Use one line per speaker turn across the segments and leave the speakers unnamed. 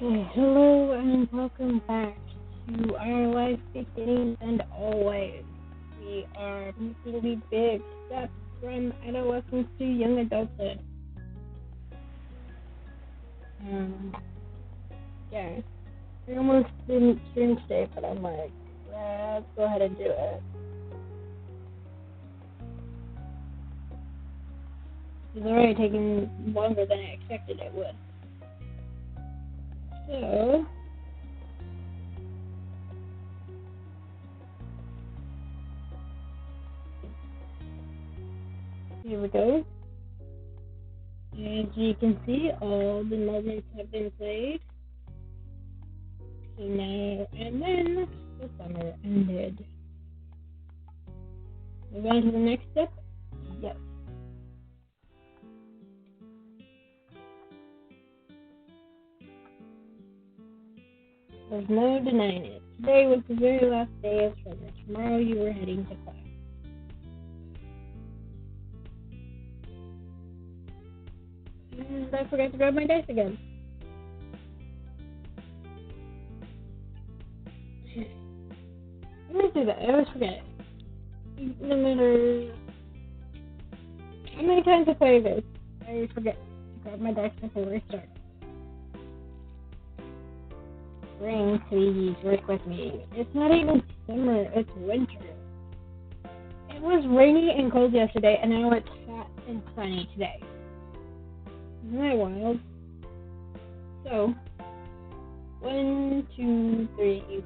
Okay, hello and welcome back to our life beginnings and always. We are making the big steps from adolescence to young adulthood. Yeah, I almost didn't stream today, but I'm like, let's go ahead and do it. It's already taking longer than I expected it would. So, here we go. As you can see, all the moments have been played. So now and then, the summer ended. Move on to the next step? Yes. There's no denying it. Today was the very last day of summer. Tomorrow you were heading to class. And I forgot to grab my dice again. I always do that. I always forget. No matter how many times I play this, I always forget to grab my dice before we start. Spring, please work with me. It's not even summer, it's winter. It was rainy and cold yesterday, and now it's hot and sunny today. Isn't that wild? So, 1, 2, 3,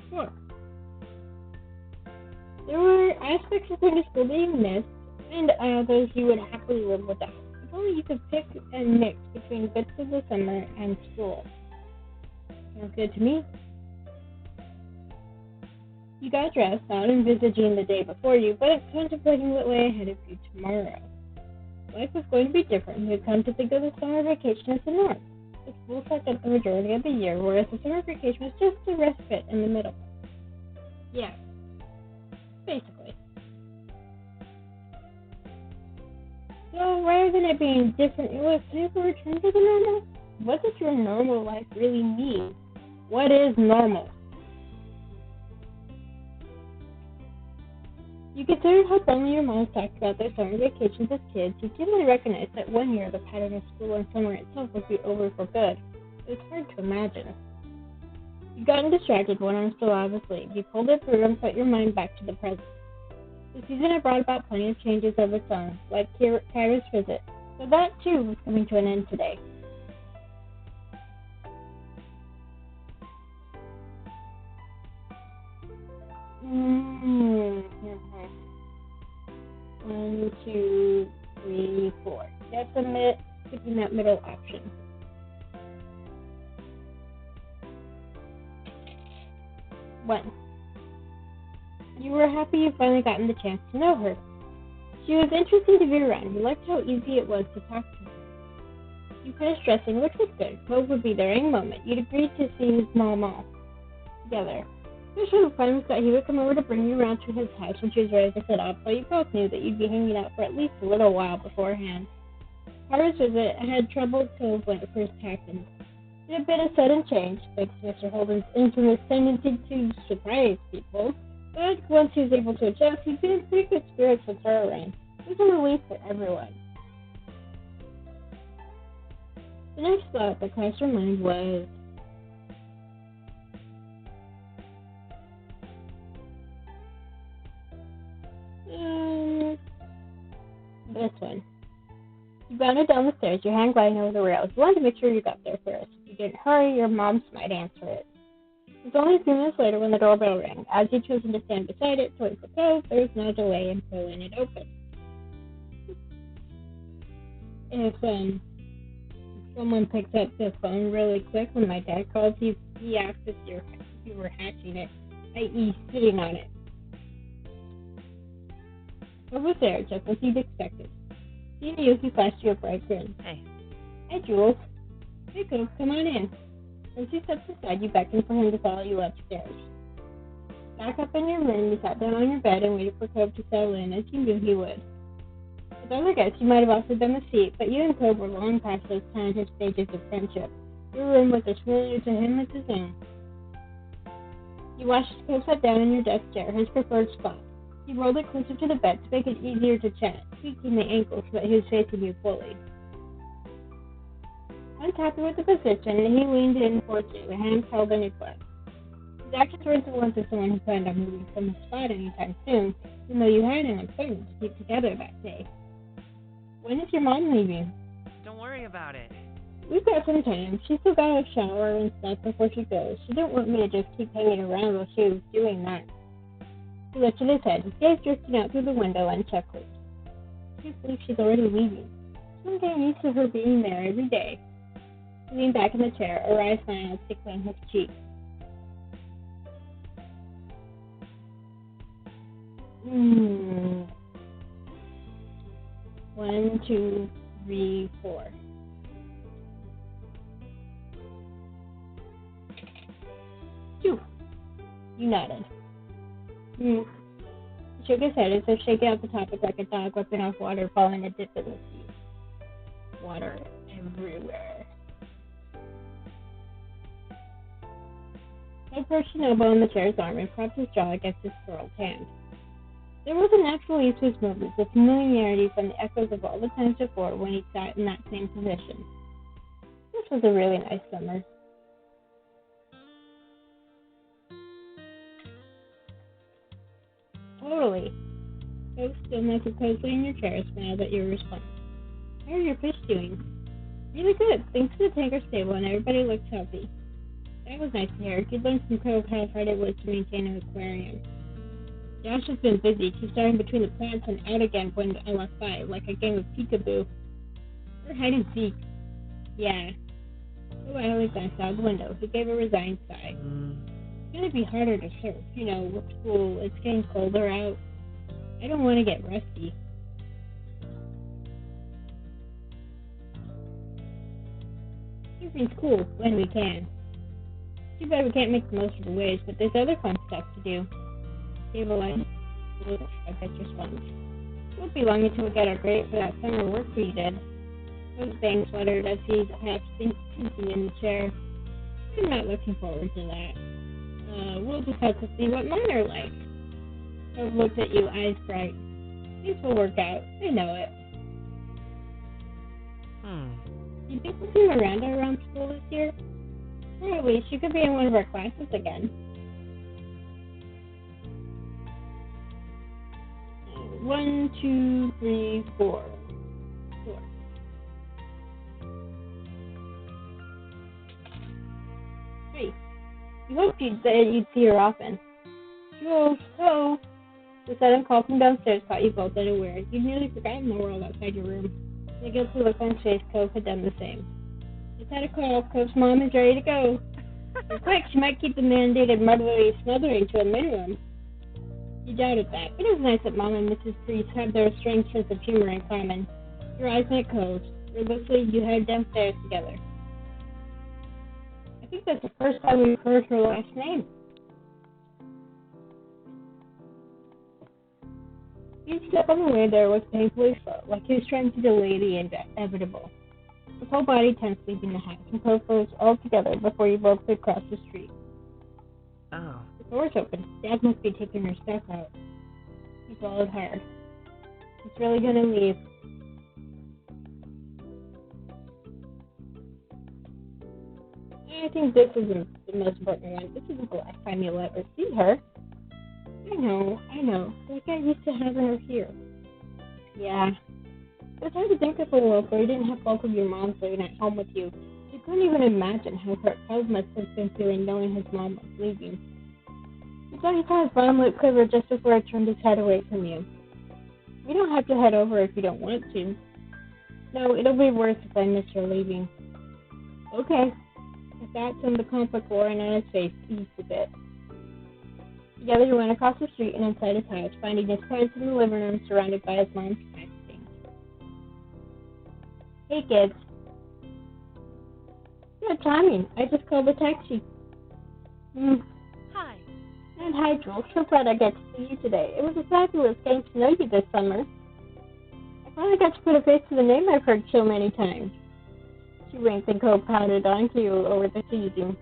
4. There were aspects of going to school being missed, and others you would happily live without. If only you could pick and mix between bits of the summer and school. Sounds good to me. You got dressed, not envisaging the day before you, but contemplating what lay ahead of you tomorrow. Life was going to be different. You had come to think of the summer vacation as the norm. The school sucked up the majority of the year, whereas the summer vacation was just a respite in the middle. Yeah, basically. So rather than it being different, it was time for a return to the normal. What does your normal life really mean? What is normal? You considered how fondly your moms talked about their summer vacations as kids. You dimly recognized that one year the pattern of school and summer itself would be over for good. It was hard to imagine. You'd gotten distracted, one arm still out of the sleeve. You pulled it through and put your mind back to the present. The season had brought about plenty of changes of its own, like Kyra's visit, but that too was coming to an end today. One, 2, 3, 4. You have to picking that middle option. One. You were happy you finally gotten the chance to know her. She was interesting to be around. You liked how easy it was to talk to her. You finished dressing, which was good. Cove would be there any moment. You'd agreed to see his mom all together. Especially the plan was that he would come over to bring you around to his house when she was ready to set off, but you both knew that you'd be hanging out for at least a little while beforehand. Kyra's visit had troubled Cove when it first happened. It had been a sudden change, thanks to Mr. Holden's infamous tendency to surprise people, but once he was able to adjust, he'd been in pretty good spirits with her around. It was a relief for everyone. The next thought that crossed her mind was, this one. You bounded down the stairs, your hand gliding over the rails. You wanted to make sure you got there first. If you didn't hurry, your moms might answer it. It was only a few minutes later when the doorbell rang. As you'd chosen to stand beside it to wait for Cove, there was no delay in pulling it open. If someone picks up the phone really quick when my dad calls, he asked if you were hatching it, i.e. sitting on it. Cove was there, just as you'd expected. He knew. He flashed you a bright grin.
Hey.
Hey, Jules. Hey, Cove, come on in. As you stepped aside, you beckoned for him to follow you upstairs. Back up in your room, you sat down on your bed and waited for Cove to settle in, as you knew he would. With other guests, you might have offered them a seat, but you and Cove were long past those tentative stages of friendship. Your room was as familiar to him as his own. You watched Cove sit down in your desk chair, his preferred spot. He rolled it closer to the bed to make it easier to chat, tweaking the angle so that he was facing you fully. Once happy with the position, he leaned in towards you, hands held in his lap. His actions were influenced of someone who planned on moving from the spot anytime soon, even though you had an appointment to keep together that day. When is your mom leaving?
Don't worry about it.
We've got some time. She's still got a shower and stuff before she goes. She didn't want me to just keep hanging around while she was doing that. He lifted his head, his gaze drifting out through the window and chuckled. I can't believe she's already leaving. I'm getting used to her being there every day. He leaned back in the chair, a wry smile tickling his cheek. One, two, three, four. Two. You nodded. He shook his head as if shaking out the topic like a dog whipping off water following a dip in the sea. Water everywhere. He perched an elbow on the chair's arm and propped his jaw against his curled hand. There was a natural ease to his movements, a familiarity from the echoes of all the times before when he sat in that same position. This was a really nice summer. Totally. Cove still nestled closely in your chair, smiled at your response. How are your fish doing? Really good. Things to the tank are stable and everybody looks healthy. That was nice to hear. You'd learned from Cove how hard it was to maintain an aquarium. Josh has been busy. He's starting between the plants and out again when I left by, like a game of peekaboo. Or hide and seek. Yeah. So Riley glanced out the window. He gave a resigned sigh. It's gonna be harder to surf. You know, with school, it's getting colder out. I don't want to get rusty. Surfing's cool when we can. Too bad we can't make the most of the waves, but there's other fun stuff to do. Gave a light look at your sponge. It won't be long until we get our grade for that summer work we did. Those bangs fluttered as he half sinking in the chair. I'm not looking forward to that. We'll just have to see what mine are like. Cove looked at you, eyes bright. Things will work out. I know it. Do you think we'll see Miranda around school this year? Or at least she could be in one of our classes again. 1, 2, 3, 4. 4. Hey, you hoped you'd see her often. Sure, so. The sudden call from downstairs caught you both unaware. You'd nearly forgotten the world outside your room. The guilty look on his face, Cove had done the same. Just had a call. Cove's mom is ready to go. And quick, she might keep the mandated motherly smothering to a minimum. You doubted that. It is nice that Mom and Mrs. Priest have their strange sense of humor in common. Your eyes met Cove's. Wordlessly, you headed downstairs together. I think that's the first time we've heard her last name. Each step on the way there was painfully slow, like he was trying to delay the inevitable. His whole body tense leaving the house, and Cove froze all together before you both could cross the street.
Oh.
The door's open. Dad must be taking her stuff out. He followed hard. He's really gonna leave. I think this isn't the most important one. This isn't the last time you'll ever see her. I know. But I got used to having her here. Yeah. It's hard to think of a world where you didn't have both of your moms living at home with you. You couldn't even imagine how hurt Cove must have been feeling knowing his mom was leaving. You thought he saw his bottom lip quiver just before he turned his head away from you. You don't have to head over if you don't want to. No, it'll be worse if I miss her leaving. Okay. The thoughts and the conflict roaring on his face eased a bit. Together you went across the street and inside his house, finding his parents in the living room surrounded by his mom's packaging. Hey kids. Good timing. I just called the taxi.
Hi.
And hi, Jules. So glad I get to see you today. It was a fabulous getting to know you this summer. I Finally got to put a face to the name I've heard so many times. She winked and Cove pounded on cue over the teasing.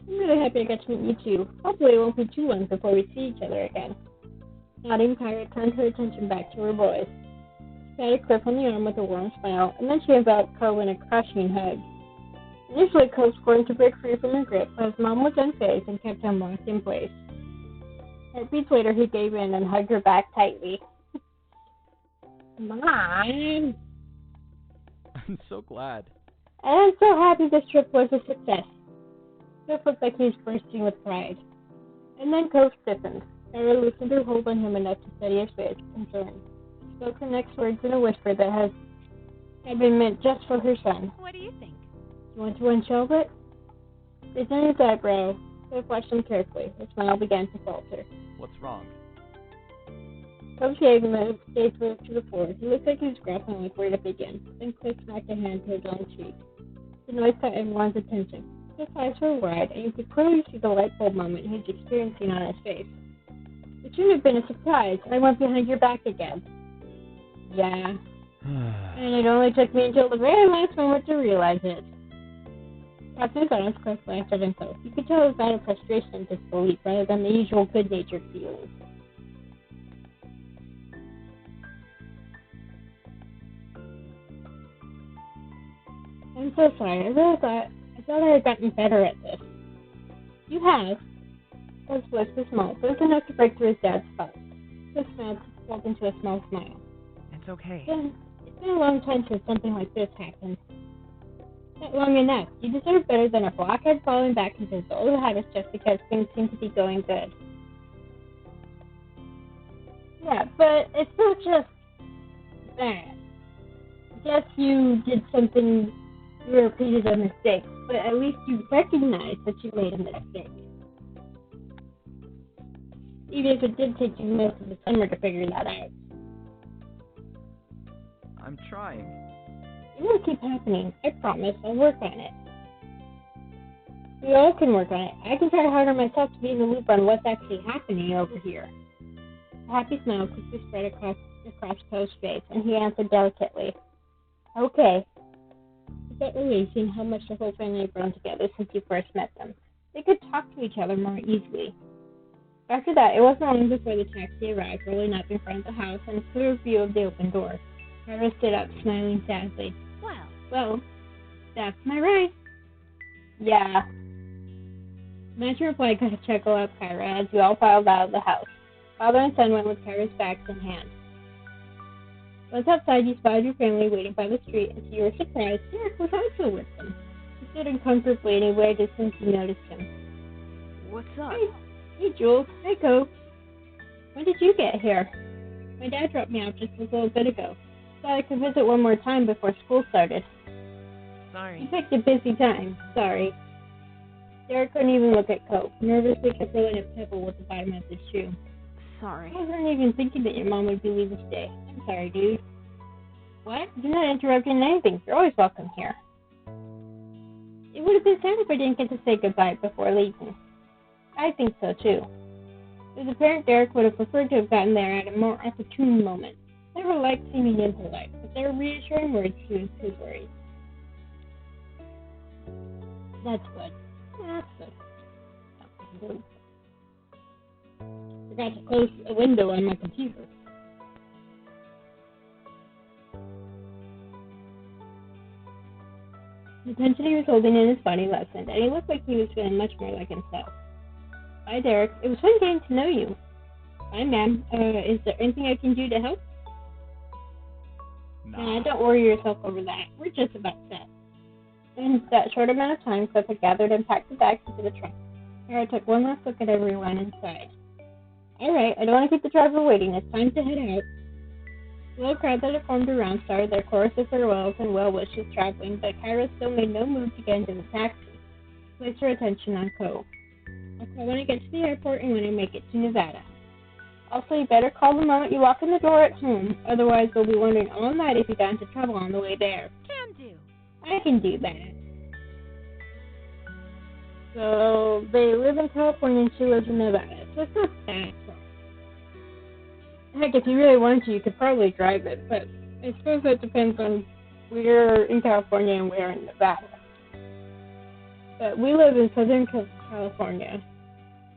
I'm really happy I got to meet you too. Hopefully it won't be too long before we see each other again. Nodding, Kyra turned her attention back to her boys. She patted Cliff on the arm with a warm smile, and then she enveloped Cove in a crushing hug. Initially, Cove squirmed to break free from her grip, but his mom was unfazed and kept him locked in place. Heartbeats later, he gave in and hugged her back tightly. Mom!
I'm so glad.
And I'm so happy this trip was a success. Cliff looked like he was bursting with pride. And then Cove stiffened. Kyra loosened her hold on him enough to steady his face, concerned. She spoke her next words in a whisper that had been meant just for her son.
What do you think?
You want to unshelve it? Raising his eyebrow, Cliff watched him carefully. His smile began to falter.
What's wrong?
Cove gave him a gaze to the floor. He looked like he was grappling with where to begin. Then Cliff smacked a hand to his own cheek. The noise caught everyone's attention. His eyes were wide, and you could clearly see the light bulb moment he was experiencing on his face. It shouldn't have been a surprise. I went behind your back again. Yeah. And it only took me until the very last moment to realize it. After his arms, Cliff laughed at himself. You could tell it was out of frustration and disbelief rather than the usual good-natured feelings. I'm so sorry. I thought I had gotten better at this. You have. Cliff's lips were small, but it was enough to break through his dad's thoughts. Cliff's mouth swelled into a small smile.
It's okay.
It's been a long time since something like this happened. Not long enough. You deserve better than a blockhead falling back into his old habits just because things seem to be going good. Yeah, but it's not just that. Yes, you did something, you repeated a mistake, but at least you recognize that you made a mistake. Even if it did take you most of the summer to figure that out.
I'm trying.
It won't keep happening. I promise. I'll work on it. We all can work on it. I can try harder myself to be in the loop on what's actually happening over here. A happy smile quickly spread across Cove's face, and he answered delicately, Okay. He felt relieved seeing how much the whole family had grown together since you first met them. They could talk to each other more easily. After that, it wasn't long before the taxi arrived, rolling up in front of the house and a clear view of the open door. Kyra stood up, smiling sadly. Well, that's my right. Yeah. Match reply got a chuckle out of Kyra as we all filed out of the house. Father and son went with Kyra's bags in hand. Once outside, you spotted your family waiting by the street, and to your surprise, Derek was also with them. He stood uncomfortably and he waved as soon as you noticed him.
What's up?
Hey, Jules. Hey, Cove. When did you get here? My dad dropped me off just a little bit ago. Thought I could visit one more time before school started.
Sorry.
You picked a busy time. Sorry. Derek couldn't even look at Cove. Nervously kept rolling a pebble with the bottom of his shoe.
Sorry.
I wasn't even thinking that your mom would be leaving today. I'm sorry, dude. What? You're not interrupting anything. You're always welcome here. It would have been sad if I didn't get to say goodbye before leaving. I think so, too. It was apparent Derek would have preferred to have gotten there at a more opportune moment. Never liked seeming impolite, but there were reassuring words to his worries. That's good. That's good. Forgot to close a window on my computer. The tension he was holding in his body lessened, and he looked like he was feeling much more like himself. Hi, Derek. It was fun getting to know you. Hi, ma'am. Is there anything I can do to help?
Nah.
Don't worry yourself over that. We're just about set. In that short amount of time, Cliff had gathered and packed the bags into the trunk. Kyra took one last look at everyone inside. All right, I don't want to keep the driver waiting. It's time to head out. The little crowd that had formed around started their chorus of farewells and well wishes traveling, but Kyra still made no move to get into the taxi. She placed her attention on Cove. I'll call when I get to the airport and when I make it to Nevada. Also, you better call the moment you walk in the door at home, otherwise we'll be wondering all night if you got into trouble on the way there.
Can do.
I can do that. So, they live in California and she lives in Nevada. That's not that far. Heck, if you really wanted to, you could probably drive it, but I suppose that depends on we're in California and we're in Nevada. But we live in Southern California,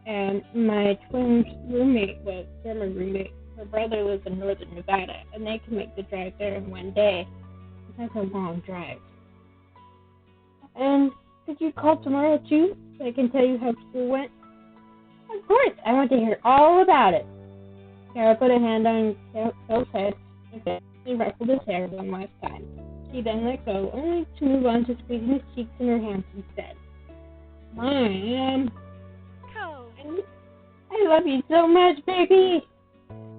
and my twin roommate, former roommate, her brother lives in Northern Nevada, and they can make the drive there in one day. That's a long drive. And could you call tomorrow too, so I can tell you how school went? Of course, I want to hear all about it. Kara put a hand on Phil's head and gently ruffled his hair one last time. She then let go, only to move on to squeezing his cheeks in her hands instead. Mom,
Cove!
I love you so much, baby!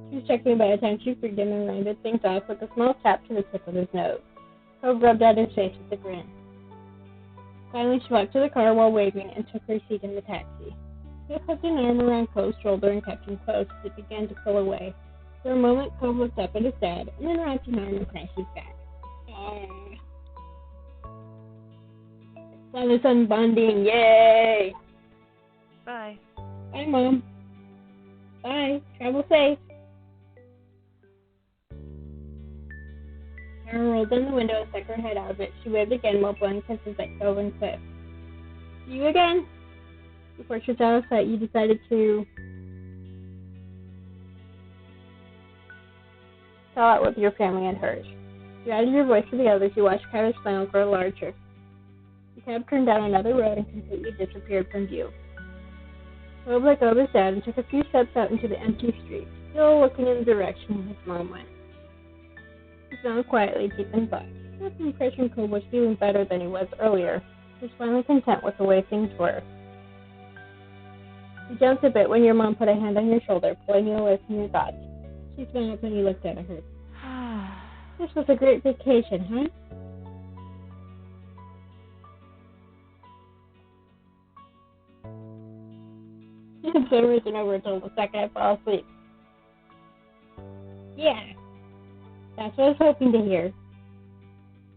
She was checking by the time she freed him and rounded things off with a small tap to the tip of his nose. Cove rubbed at his face with a grin. Finally, she walked to the car while waving and took her seat in the taxi. She put an arm around Cove's shoulder and kept him close as it began to pull away. For a moment, Cove looked up at his dad and then wrapped an arm across his back. Father-son bonding, yay!
Bye.
Bye, Mom. Bye. Travel safe. Kara rolled down the window and stuck her head out of it. She waved again while blowing kisses at Cove and Cliff. See you again. Before she was out of sight, you decided to tell out with your family and hers. You added your voice to the others. You watched Kara's smile grow larger. The cab turned down another road and completely disappeared from view. Cove let go of his dad and took a few steps out into the empty street, still looking in the direction his mom went. He smiled quietly, deep in thought. Not the impression Cove was feeling better than he was earlier. He was finally content with the way things were. You jumped a bit when your mom put a hand on your shoulder, pulling you away from your thoughts. She smiled when you looked at her. This was a great vacation, huh? For some reason over until the second I fall asleep. Yeah, that's what I was hoping to hear.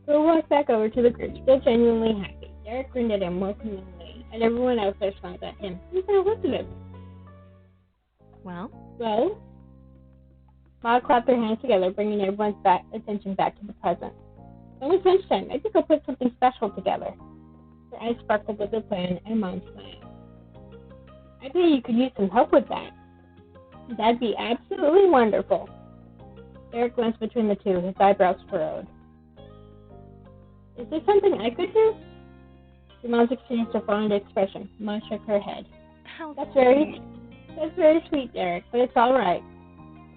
Cole walked back over to the group, still genuinely happy. Derek grinned at him welcomingly, and everyone else there smiled at him. He kind of looked at him. Well? Ma clapped their hands together, bringing everyone's attention back to the present. It's almost lunchtime. I think I'll put something special together. Her eyes sparkled with a plan, and Mom smiled. I bet you could use some help with that. That'd be absolutely wonderful. Derek glanced between the two, his eyebrows furrowed. Is there something I could do? Your mom's exchanged a fond expression. Ma shook her head. That's very sweet, Derek, but it's all right.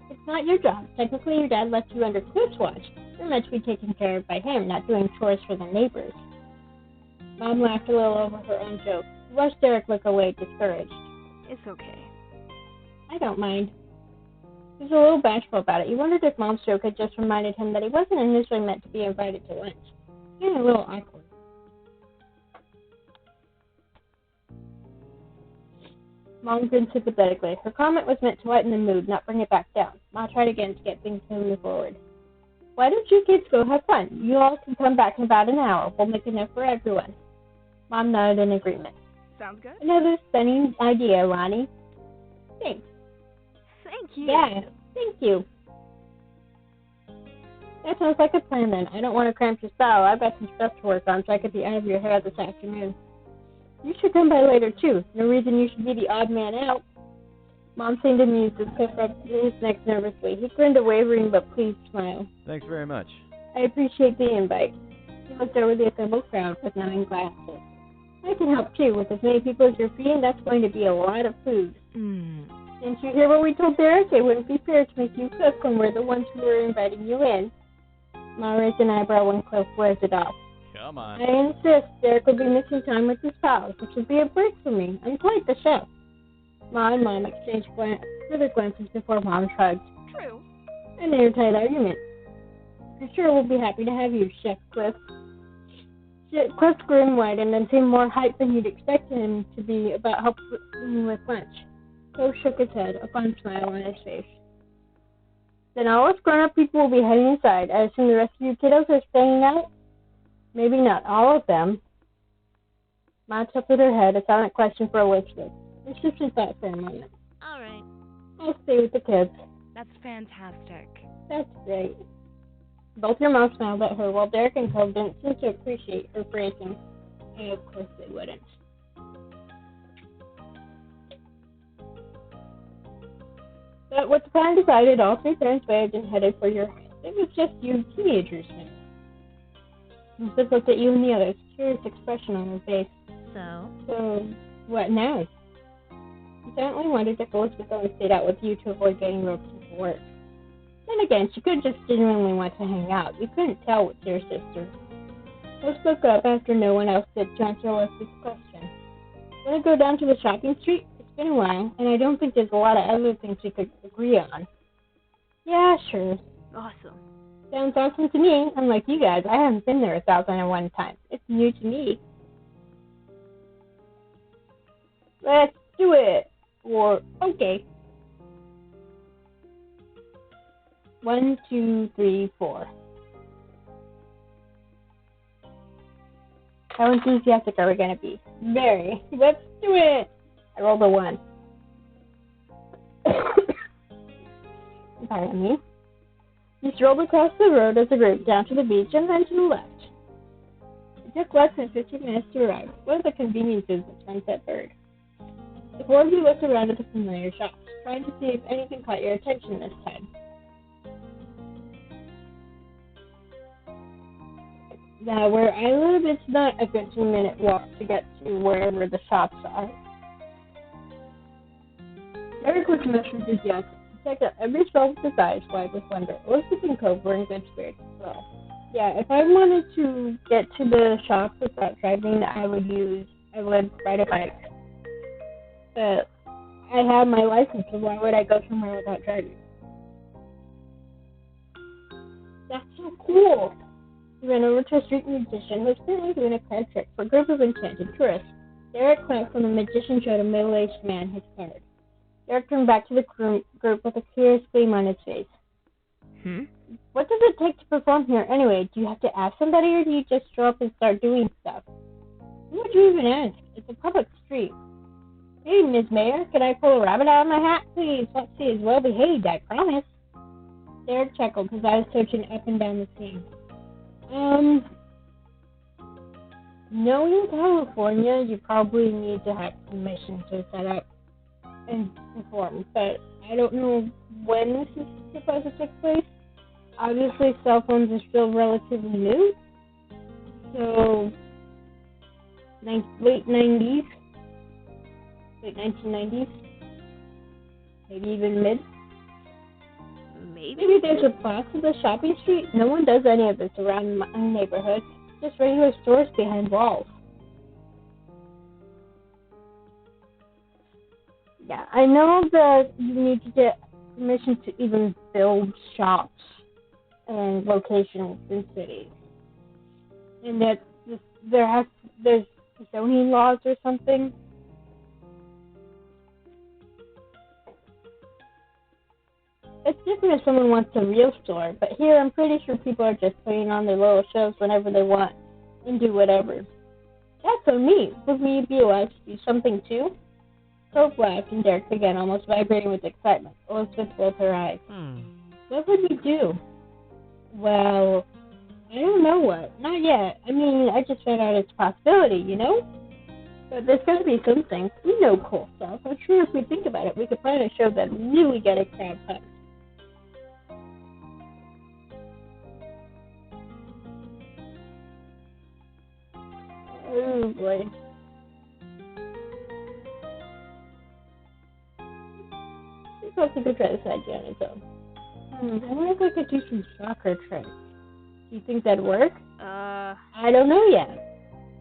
It's not your job. Technically, your dad left you under Cliff's watch. You're meant to be taken care of by him, not doing chores for the neighbors. Mom laughed a little over her own joke. She watched Derek look away, discouraged.
It's okay.
I don't mind. He was a little bashful about it. He wondered if Mom's joke had just reminded him that he wasn't initially meant to be invited to lunch. Kind of a little awkward. Mom grinned sympathetically. Her comment was meant to lighten the mood, not bring it back down. Ma tried again to get things moving forward. Why don't you kids go have fun? You all can come back in about an hour. We'll make enough for everyone. Mom nodded in agreement.
Sounds good.
Another stunning idea, Ronnie. Thanks.
Thank you.
Yeah, thank you. That sounds like a plan then. I don't want to cramp your style. I've got some stuff to work on so I could be out of your hair this afternoon. You should come by later too. No reason you should be the odd man out. Mom seemed amused as Cliff rubbed his neck nervously. He grinned a wavering but pleased smile.
Thanks very much.
I appreciate the invite. He looked over the assembled crowd with knowing glasses. I can help too. With as many people as you're feeding, that's going to be a lot of food. Didn't you hear what we told Derek? It wouldn't be fair to make you cook when we're the ones who are inviting you in. Ma raised an eyebrow when Cliff flared it off.
Come on.
I insist. Derek will be missing time with his pals, which would be a break for me. I'm quite the chef. Ma and Mom exchanged further glances before Mom shrugged.
True.
An airtight argument. I'm sure we'll be happy to have you, Chef Cliff. Cliff's grin widened and seemed more hyped than you'd expect him to be about helping with lunch. Cliff shook his head, a fun smile on his face. Then all us grown-up people will be heading inside. I assume the rest of you kiddos are staying out? Maybe not all of them. Ma tilted her head, a silent question for a whisper. She shifted thought for a moment.
All Alright.
I'll stay with the kids.
That's fantastic.
That's great. Both your moms smiled at her, while Derek and Cove didn't seem to appreciate her phrasing. And of course they wouldn't. But with the plan decided, all three parents waved and headed for your house. It was just you teenagers now. Elizabeth looked at you and the others, curious expression on her face. So, what now? You certainly wondered if Elizabeth only stayed out with you to avoid getting roped into work. Then again, she could just genuinely want to hang out. You couldn't tell with your sister. Rose spoke up after no one else did to answer Elizabeth's question. Want to go down to the shopping street? It's been a while, and I don't think there's a lot of other things we could agree on. Yeah, sure.
Awesome.
Sounds awesome to me. Unlike you guys, I haven't been there 1,001 times. It's new to me. Let's do it. Or, okay. 1, 2, 3, 4. How enthusiastic are we going to be? Very. Let's do it. I rolled a 1. Pardon me. You strolled across the road as a group down to the beach and then to the left. It took less than 15 minutes to arrive. One of the conveniences of Sunset Bird. The four of you looked around at the familiar shops, trying to see if anything caught your attention this time. Now, where I live, it's not a 15-minute walk to get to wherever the shops are. Eric was most enthusiastic. He checked out every shelf with his eyes wide with wonder. Elizabeth and Cove were in good spirits as well. Yeah, if I wanted to get to the shops without driving, I would ride a bike. But I have my license, so why would I go somewhere without driving? That's so cool! He ran over to a street magician who was currently doing a card trick for a group of enchanted tourists. Derek clamped when the magician showed a middle-aged man his card. Derek turned back to the group with a curious gleam on his face. What does it take to perform here anyway? Do you have to ask somebody, or do you just show up and start doing stuff? Who would you even ask? It's a public street. Hey, Ms. Mayor, can I pull a rabbit out of my hat? Please, let's see, as well behaved, I promise. Derek chuckled, his eyes searching up and down the scene. Knowing California, you probably need to have permission to set up and perform, but I don't know when this is supposed to take place. Obviously, cell phones are still relatively new, so late 90s, late 1990s, maybe even mid. Maybe there's a plaza to the shopping street. No one does any of this around my neighborhood. Just regular stores behind walls. Yeah, I know that you need to get permission to even build shops and locations in cities. And that there's zoning laws or something. It's different if someone wants a real store, but here I'm pretty sure people are just putting on their little shows whenever they want and do whatever. That's so neat. Would we be allowed to do something too? Cove laughed and Derek began, almost vibrating with excitement. Elizabeth rolled her eyes. What would we do? Well, I don't know what. Not yet. I mean, I just found out it's a possibility, you know? But there's got to be something. We know cool stuff. I'm sure if we think about it, we could plan a show that really get a crowd pumped. Oh boy. I suppose we could try this idea on its own. I wonder if we could do some soccer tricks. Do you think that'd work? I don't know yet.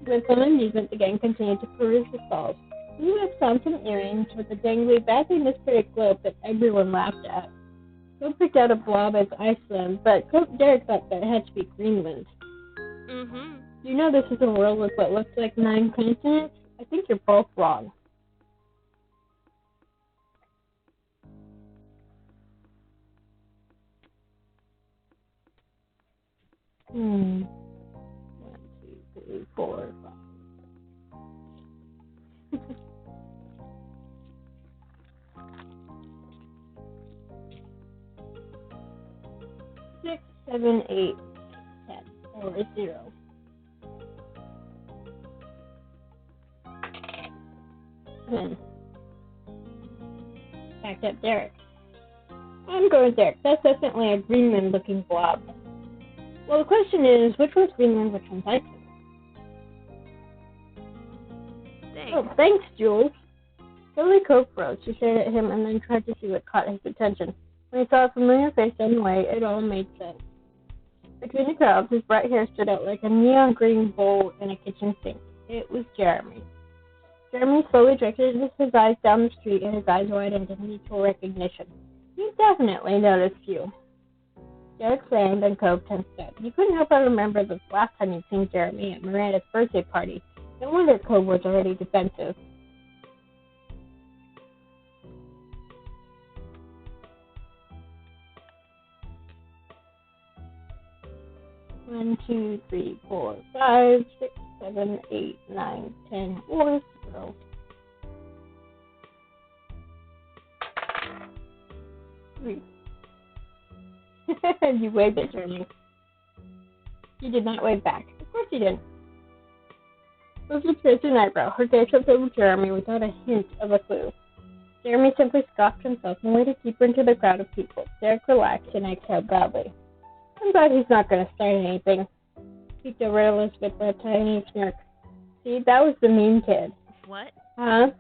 With some amusement, the gang continued to peruse the stalls. You have found some earrings with a dangly, badly misprinted globe that everyone laughed at. Phil picked out a blob as Iceland, but Derek thought that it had to be Greenland. You know this is a world with what looks like 9 continents? I think you're both wrong. One, 2, 3, 4, 5. 7, 8, 10, 4, 0. Backed up Derek. I'm going with Derek. That's definitely a Greenland-looking blob. Well, the question is, which one's Greenland, which one's Iceland?
Thanks.
Oh, thanks, Jules. Billy Cope rose. She stared at him and then tried to see what caught his attention. When he saw a familiar face anyway, it all made sense. Between the crowds, his bright hair stood out like a neon green bowl in a kitchen sink. It was Jeremy. Jeremy slowly directed his eyes down the street, and his eyes widened in mutual recognition. He definitely noticed you. Derek frowned and Cove tensed up. He couldn't help but remember the last time he'd seen Jeremy at Miranda's birthday party. No wonder Cove was already defensive. One, 2, 3, 4, 5, 6, 7, 8, 9, 10, 4, 0. You waved at Jeremy. He did not wave back. Of course he didn't. Elizabeth raised an eyebrow. Her gaze looked over Jeremy without a hint of a clue. Jeremy simply scoffed himself and waded deeper into the crowd of people. Derek relaxed and exhaled loudly. I'm glad he's not going to start anything. Peeked over at Elizabeth with a tiny smirk. See, that was the mean kid.
What?
Huh?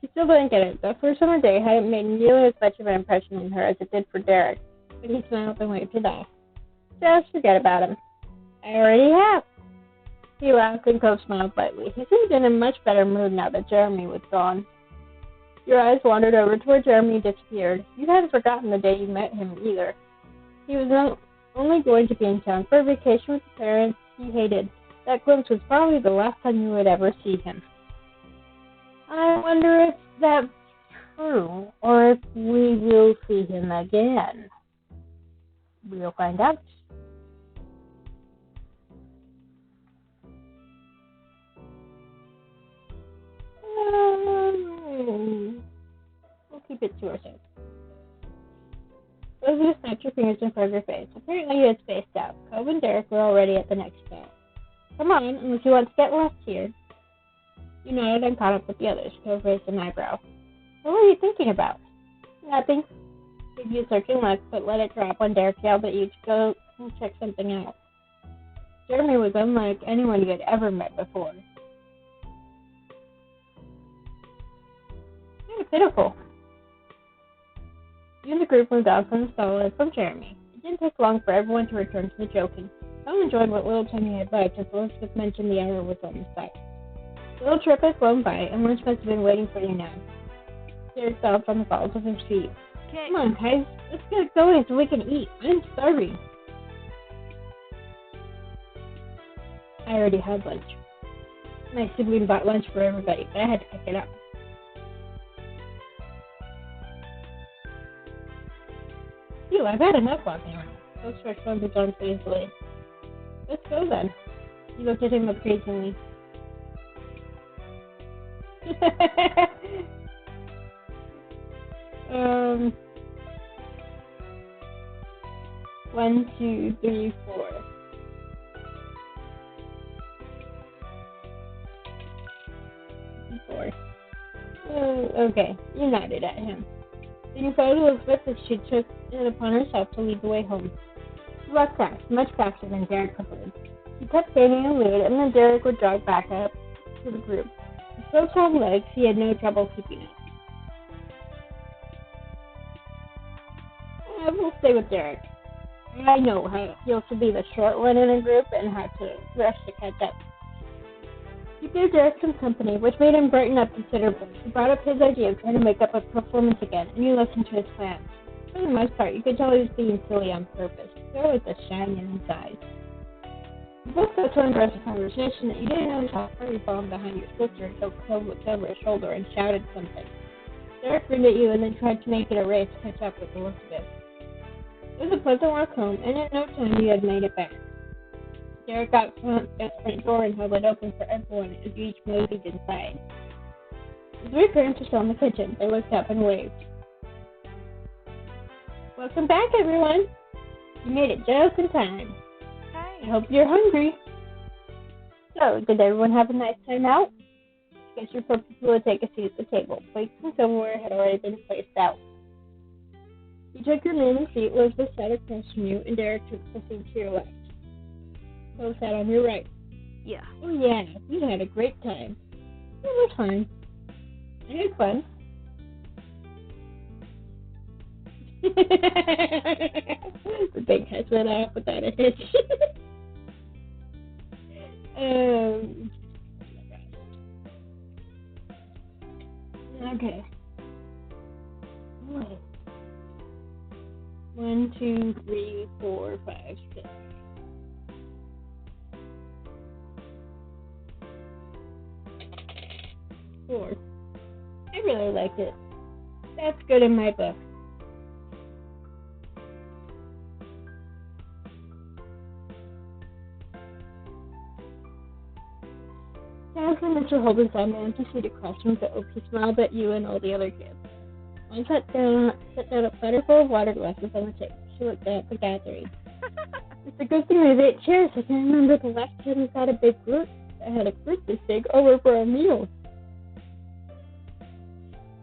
She still didn't get it. The first summer day hadn't made nearly as much of an impression on her as it did for Derek, but he smiled and waved it off. Just forget about him. I already have. He laughed and Cove smiled lightly. He seemed in a much better mood now that Jeremy was gone. Your eyes wandered over to where Jeremy disappeared. You hadn't forgotten the day you met him either. He was only going to be in town for a vacation with the parents he hated. That glimpse was probably the last time you would ever see him. I wonder if that's true, or if we will see him again. We'll find out. We'll keep it to ourselves. Elizabeth snapped her fingers in front of her face. Apparently you had spaced out. Cove and Derek were already at the next stop. Come on, unless you want to get lost here. You nodded and caught up with the others. Cove raised an eyebrow. What were you thinking about? Nothing. Gave you a searching look, but let it drop when Derek yelled at you to go and check something out. Jeremy was unlike anyone you had ever met before. Kind of pitiful. You and the group moved on from the stall from Jeremy. It didn't take long for everyone to return to the joking. Tom enjoyed what little time he had left, as Elizabeth mentioned the hour was almost up. The little trip had flown by, and lunch must have been waiting for you now. Derek bounced on the balls of his feet.
Okay.
Come on, guys. Let's get going so we can eat. I'm starving. I already had lunch. My sibling bought lunch for everybody, but I had to pick it up. Phew, I've had enough walking around. Those stretched on his arms lazily. Let's go then. He looked at him appraisingly. 1, 2, 3, 4. Okay, you nodded at him. Then you followed Elizabeth as she took it upon herself to lead the way home. She walked fast, much faster than Derek preferred. He kept gaining a lead, and then Derek would jog back up to the group. With so strong legs, he had no trouble keeping up. I will stay with Derek. I know how it feels to be the short one in a group and how to rush to catch up. You gave Derek some company, which made him brighten up considerably. He brought up his idea of trying to make up a performance again, and you listened to his plans. For the most part, you could tell he was being silly on purpose. There was a shine in his eyes. You both got so engrossed in conversation that you didn't notice how far you fallen behind your sister until Cove looked over his shoulder and shouted something. Derek grinned at you and then tried to make it a race to catch up with Elizabeth. It was a pleasant walk home, and in no time you had made it back. Derek got to the front door and held it open for everyone as you each moved inside. The three parents were still in the kitchen. They looked up and waved. Welcome back, everyone. You made it just in time. I
Hey.
hope you're hungry. So, did everyone have a nice time out? I guess you're perfectly to take a seat at the table. Plates and silverware had already been placed out. You took your normal seat, Elizabeth sat across from you, and Derek took the seat to your left. Cove sat on your right.
Yeah.
Oh yeah, we had a great time. It was fun. I had fun. The big head went off without a hitch. um, okay. What? 1, 2, 3, 4, 5, 6. Four. I really liked it. That's good in my book. As when Mr. Holden sat down to seat across from the oak, he smiled at you and all the other kids. One set down a platter full of water glasses on the table. She looked at the gathering. It's a good thing there's 8 chairs. I can remember the last time we got a big group that had a group this big over for a meal.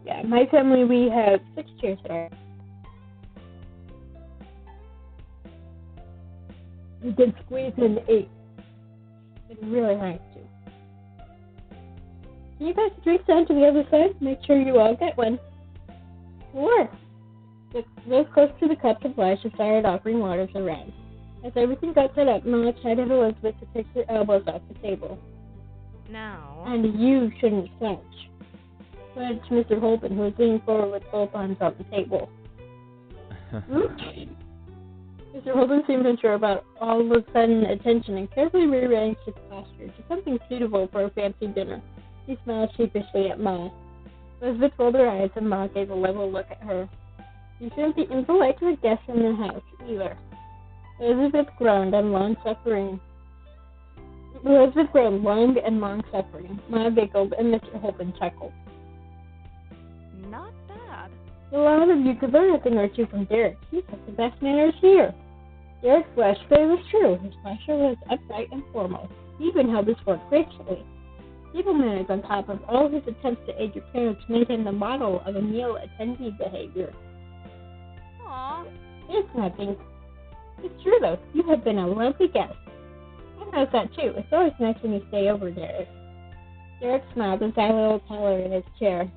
Yeah, my family, we have 6 chairs at our. We can squeeze in 8. It's really nice too. Can you pass the drinks down to the other side? Make sure you all get one. Sure. Those close to the cups obliged and started offering waters around. As everything got set up, Mama chided Elizabeth to take her elbows off the table.
No.
And you shouldn't slouch. But it's Mr. Holden, who was leaning forward with both arms on the table. Mr. Holden seemed unsure about all of the sudden attention and carefully rearranged his posture to something suitable for a fancy dinner. He smiled sheepishly at Ma. Elizabeth rolled her eyes and Ma gave a level look at her. You shouldn't be impolite to the guests in the house, either. Elizabeth groaned and long-suffering. Elizabeth groaned long and long-suffering. Ma giggled and Mr. Holden chuckled.
Not bad.
A lot of you could learn a thing or two from Derek. He's got the best manners here. Derek flushed, but it was true. His posture was upright and formal. He even held his fork gracefully. Table manners on top of all his attempts to aid your parents made him the model of a meal attendee behavior.
Aw.
It's nothing. It's true, though. You have been a lovely guest. I noticed that, too. It's always nice when you stay over, Derek. Derek smiled and sat a little taller in his chair.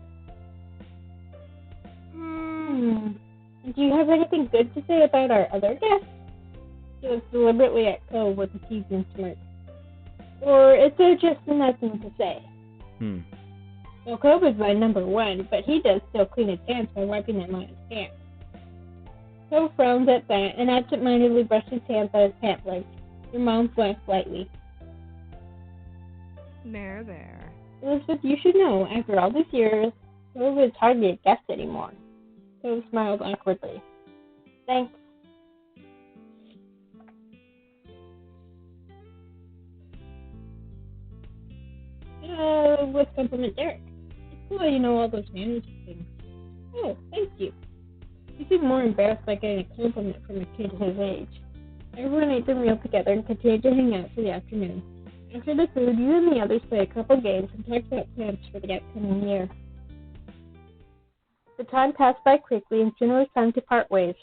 Do you have anything good to say about our other guests? He looked deliberately at Cove with a teasing smirk. Or is there just nothing to say? Well, Cove is my number 1, but he does still clean his hands by wiping them on his pants. Cove frowned at that and absent-mindedly brushed his hands on his pant legs. Your mom laughed lightly.
There.
Elizabeth, you should know, after all these years, Cove is hardly a guest anymore. Cove smiled awkwardly. Thanks. Let's compliment Derek. It's cool you know all those manners and things. Oh, thank you. You seem more embarrassed by getting a compliment from a kid his age. Everyone ate their meal together and continued to hang out for the afternoon. After the food, you and the others played a couple games and talked about plans for the upcoming year. The time passed by quickly, and soon it was time to part ways.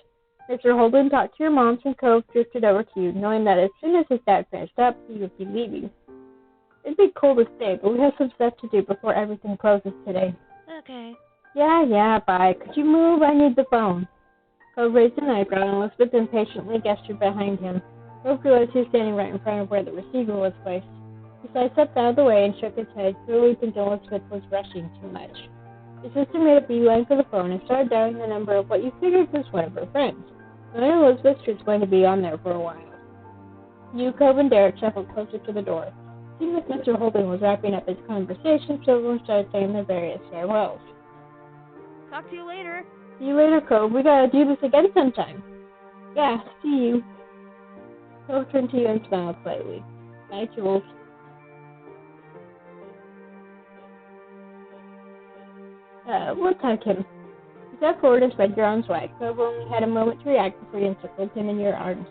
Mr. Holden talked to your moms, and Cove drifted over to you, knowing that as soon as his dad finished up, he would be leaving. It'd be cool to stay, but we have some stuff to do before everything closes today.
Okay.
Yeah, bye. Could you move? I need the phone. Cove raised an eyebrow, and Elizabeth impatiently gestured behind him. Cove realized he was standing right in front of where the receiver was placed. He stepped out of the way and shook his head, clearly thinking Elizabeth was rushing too much. His sister made a beeline for the phone and started dialing the number of what you figured was one of her friends. Knowing Elizabeth was going to be on there for a while. You, Cove, and Derek shuffled closer to the door. Seeing that Mr. Holden was wrapping up his conversation, so everyone started saying their various farewells.
Talk to you later.
See you later, Cove. We gotta do this again sometime. Yeah, see you. Cove turned to you and smiled slightly. Bye, Jules. We'll tag him. You stepped forward and spread your arms wide. Cove only had a moment to react before you encircled him in your arms.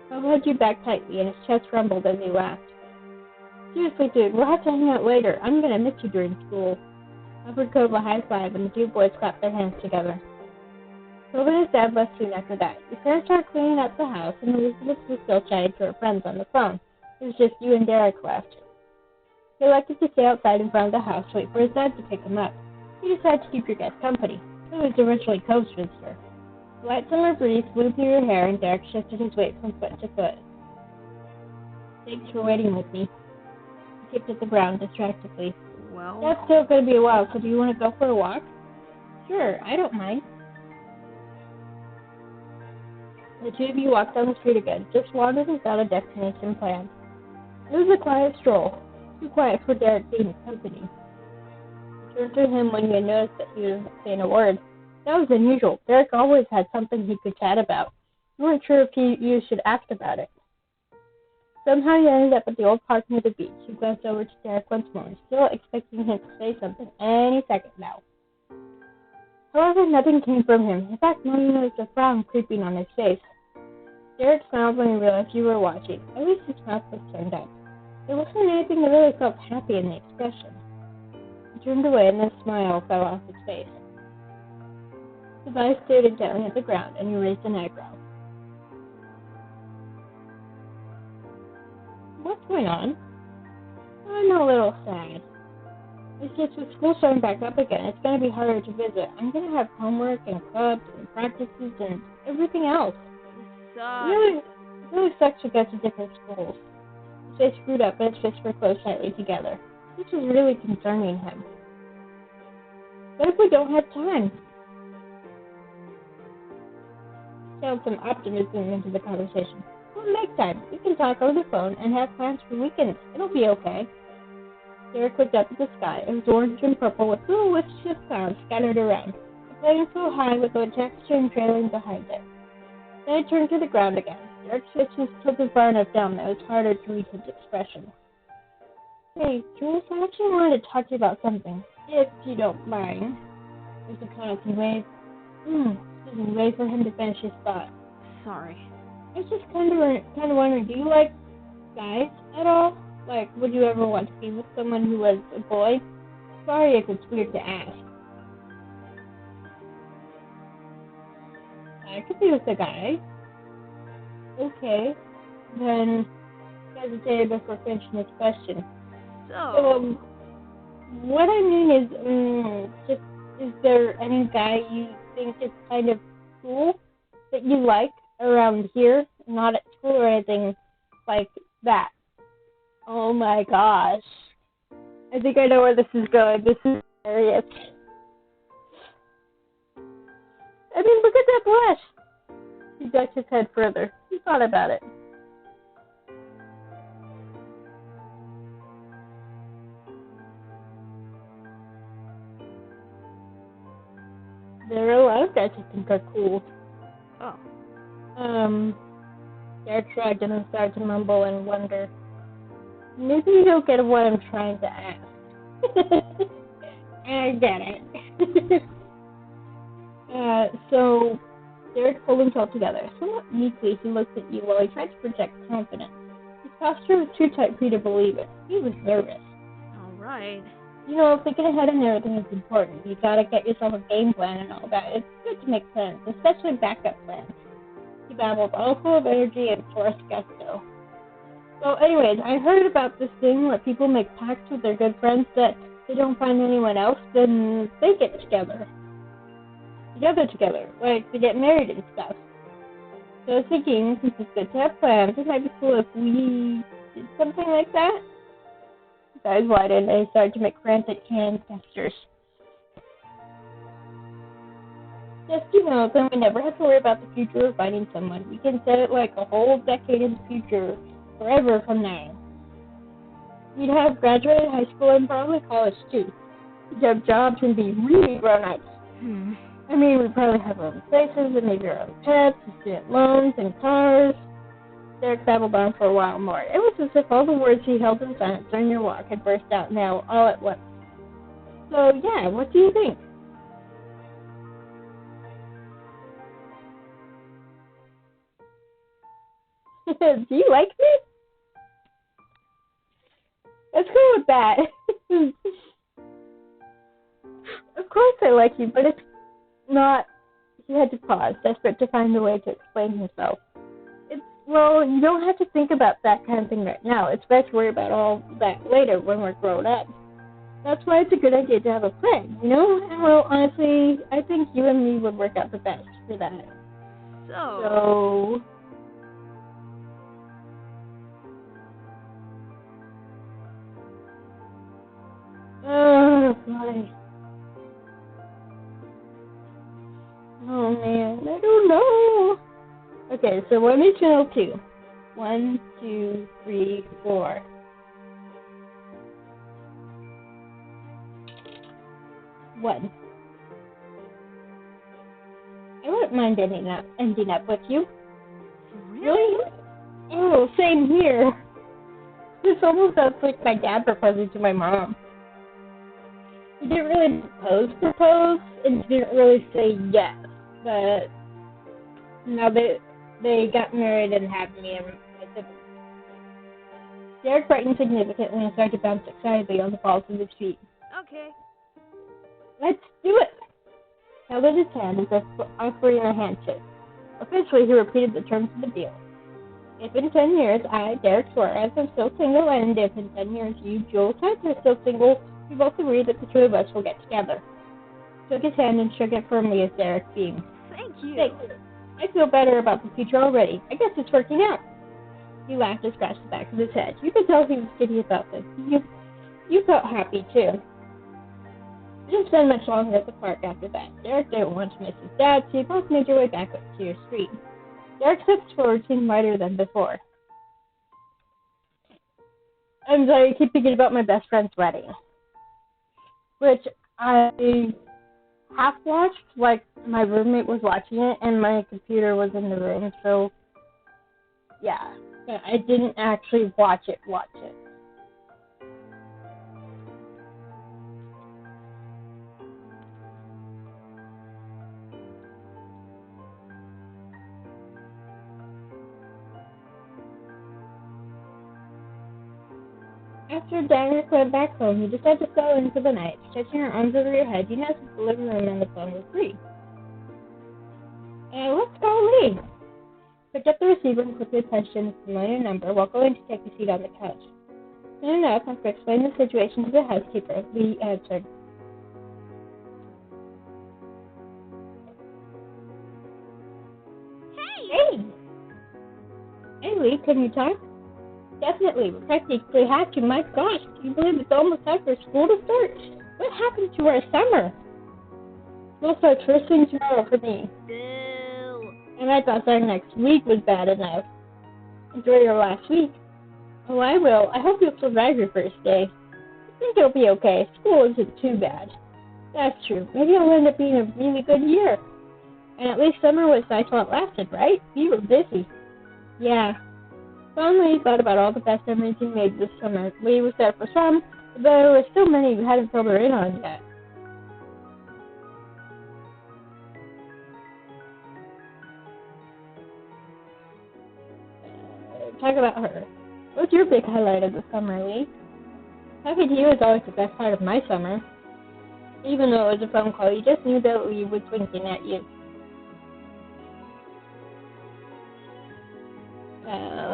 Cove held you back tightly, and his chest rumbled as he laughed. Seriously, dude, we'll have to hang out later. I'm gonna miss you during school. Offered Cove a high five, and the two boys clapped their hands together. Cove and his dad left soon after that. Your parents started cleaning up the house, and Elizabeth was still chatting to her friends on the phone. It was just you and Derek left. He elected to stay outside in front of the house to wait for his dad to pick him up. He decided to keep your guest company. He was originally Cove's visitor. The light summer breeze blew through your hair, and Derek shifted his weight from foot to foot. Thanks for waiting with me. He kicked at the ground distractedly.
Well,
That's still going to be a while, so do you want to go for a walk? Sure, I don't mind. The two of you walked down the street again, just wandered without a destination plan. It was a quiet stroll, too quiet for Derek being company. You turned to him when you had noticed that he wasn't saying a word. That was unusual. Derek always had something he could chat about. You weren't sure if you should ask about it. Somehow you ended up at the old park near the beach. You glanced over to Derek once more, still expecting him to say something any second now. However, nothing came from him. In fact, no, you noticed a frown creeping on his face. Derek smiled when he realized you were watching. At least his mouth was turned up. There wasn't anything that really felt happy in the expression. He turned away and the smile fell off his face. His eyes stared intently at the ground, and you raised an eyebrow. What's going on? I'm a little sad. It's just with school starting back up again, it's going to be harder to visit. I'm going to have homework and clubs and practices and everything else. It really sucks to go to different schools. His face screwed up and his fists were closed tightly together. This was really concerning him. What if we don't have time? Found some optimism into the conversation. We'll make time. We can talk over the phone and have plans for weekends. It'll be okay. Derek looked up at the sky. It was orange and purple with little wisps of clouds scattered around. The plane flew high with a jet stream trailing behind it. Then he turned to the ground again. Derek's face was tilted far enough down that it was harder to read his expression. Hey, Jules, I actually wanted to talk to you about something, if you don't mind. There's a constant wave. Wait for him to finish his thought.
sorry.
I was just kind of wondering, do you like guys at all? Like, would you ever want to be with someone who was a boy? Sorry if it's weird to ask. I could be with a guy. Okay. Then, hesitated before finishing his question.
So,
what I mean is, is there any guy you think is kind of cool that you like around here, not at school or anything like that? Oh my gosh. I think I know where this is going. This is hilarious. I mean, look at that blush. He ducked his head further. He thought about it. There are a lot of guys I think are cool.
oh,
Derek shrugged and then started to mumble and wonder. Maybe you don't get what I'm trying to ask. I get it. So Derek pulled himself together. Somewhat meekly, he looked at you while he tried to project confidence. His posture was too tight for you to believe it. He was nervous.
alright.
You know, thinking ahead and everything is important. You gotta get yourself a game plan and all that. It's good to make plans, especially backup plans. He babbled, all full of energy and forced gusto. So anyways, I heard about this thing where people make pacts with their good friends that they don't find anyone else, then they get together. Like to get married and stuff. So I was thinking, since it's good to have plans, it might be cool if we did something like that. His eyes widened and he started to make frantic hand gestures. Just, then we never have to worry about the future of finding someone. We can set it like a whole decade in the future, forever from now. We'd have graduated high school and probably college too. We'd have jobs and be really grown-ups. I mean, we'd probably have our own places and maybe our own pets, and student loans, and cars. Derek babbled on for a while more. It was as if all the words he held in silence during your walk had burst out now, all at once. So, yeah, what do you think? Do you like me? Let's go with that. Of course I like you, but it's not... He had to pause, desperate to find a way to explain himself. Well, you don't have to think about that kind of thing right now. It's better to worry about all that later when we're grown up. That's why it's a good idea to have a friend, you know? And well, honestly, I think you and me would work out the best for that.
So...
Oh, boy. Oh, man, I don't know. Okay, so let me channel 2. 1, 2, 3, 4. One. I wouldn't mind ending up with you. Really? Oh, same here. This almost sounds like my dad proposing to my mom. He didn't really propose, and didn't really say yes, but now they got married and had me and my siblings. Derek brightened significantly and started to bounce excitedly on the balls of his feet.
Okay.
Let's do it! Held in his hand as if offering a handshake. Officially, he repeated the terms of the deal. If in 10 years I, Derek Suarez, am still single, and if in 10 years you, Joel Tuck, are still single, we both agree that the two of us will get together. Took his hand and shook it firmly as Derek beamed.
Thank you.
Thanks. I feel better about the future already. I guess it's working out. He laughed and scratched the back of his head. You could tell he was giddy about this. You felt happy, too. We didn't spend much longer at the park after that. Derek didn't want to miss his dad, so you both made your way back up to your street. Derek's steps forward seemed lighter than before. I'm sorry, I keep thinking about my best friend's wedding, which I half-watched, like my roommate was watching it, and my computer was in the room, so yeah. But I didn't actually watch it. After Daniel went back home, you decided to settle in for the night. Stretching your arms over your head, you noticed the living room and the phone were free. Let's go, Lee. Picked up the receiver and quickly punched in the familiar number while going to take a seat on the couch. Soon enough, after explaining the situation to the housekeeper, Lee answered. Hey! Hey, Lee, can you talk? Definitely. We practically have to. My gosh, can you believe it's almost time for school to start? What happened to our summer? School starts first thing tomorrow for me.
Bill.
And I thought our next week was bad enough. Enjoy your last week. Oh, I will. I hope you'll survive your first day. I think it'll be okay. School isn't too bad. That's true. Maybe it'll end up being a really good year. And at least summer was nice while it lasted, right? You were busy. Yeah. Finally, thought about all the best memories he made this summer. Lee was there for some, but there were still many who hadn't filled her in on yet. Talk about her. What's your big highlight of the summer, Lee? Talking to you is always the best part of my summer. Even though it was a phone call, you just knew that Lee was winking at you.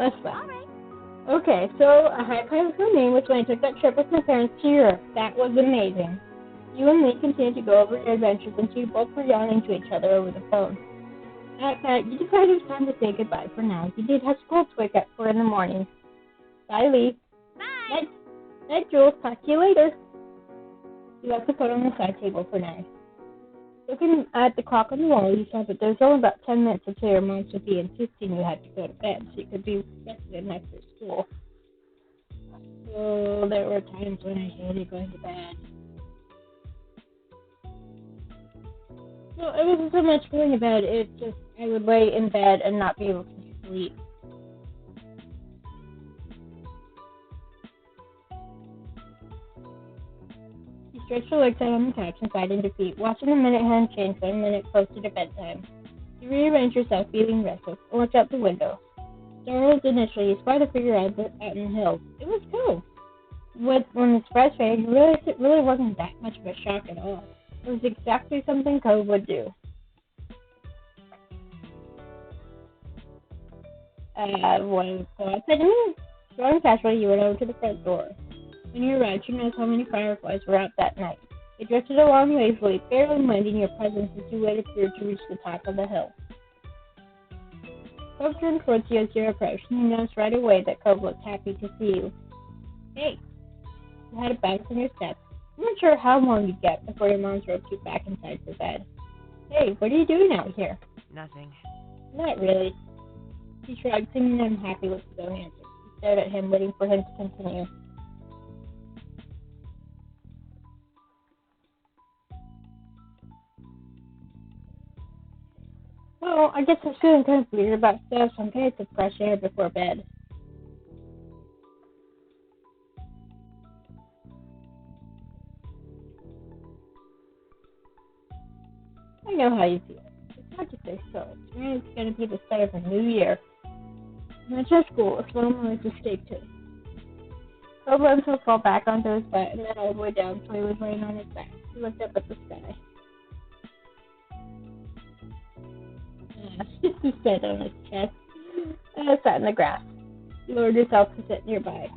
Let's laugh. Okay, so a high point for me was when I took that trip with my parents to Europe. That was amazing. You and Lee continued to go over your adventures until you both were yawning to each other over the phone. At that, you decided it was time to say goodbye for now. You did have school to wake up for in the morning. Bye, Lee.
Bye.
Night, Jules. Talk to you later. You left the phone on the side table for now. Looking at the clock on the wall, you saw that there was only about 10 minutes until your mom would be insisting you had to go to bed so you could be rested enough for school. So there were times when I hated going to bed. Well, it wasn't so much going to bed, it's just I would lay in bed and not be able to sleep. You stretched your legs out on the couch and sighed into feet, watching the minute hand change 1 minute closer to bedtime. You rearranged yourself, feeling restless, and looked out the window. Startled initially, you spied a figure out in the hills. It was Cove. When it's frustrated, you realized it really wasn't that much of a shock at all. It was exactly something Cove would do. When God said to me, going casually, you went over to the front door. When you arrived, you noticed how many fireflies were out that night. They drifted along lazily, barely minding your presence as you waited for you to reach the top of the hill. Cove turned towards you as you approached, and you noticed right away that Cove looked happy to see you. Hey! You had a bounce on your steps. I'm not sure how long you'd get before your mom roped you back inside your bed. Hey, what are you doing out here?
Nothing.
Not really. He shrugged, seeming unhappy with his own answer. He stared at him, waiting for him to continue. Well, I guess I'm feeling kind of weird about stuff, so I'm going to get some fresh air before bed. I know how you feel. It's hard to stay still. It's going to be the start of a new year. Not just school, it's one more to stay to. Cove let himself fall back onto his butt and then all the way down so he was laying on his back. He looked up at the sky. He sat on his chest and sat in the grass. He lowered yourself to sit nearby.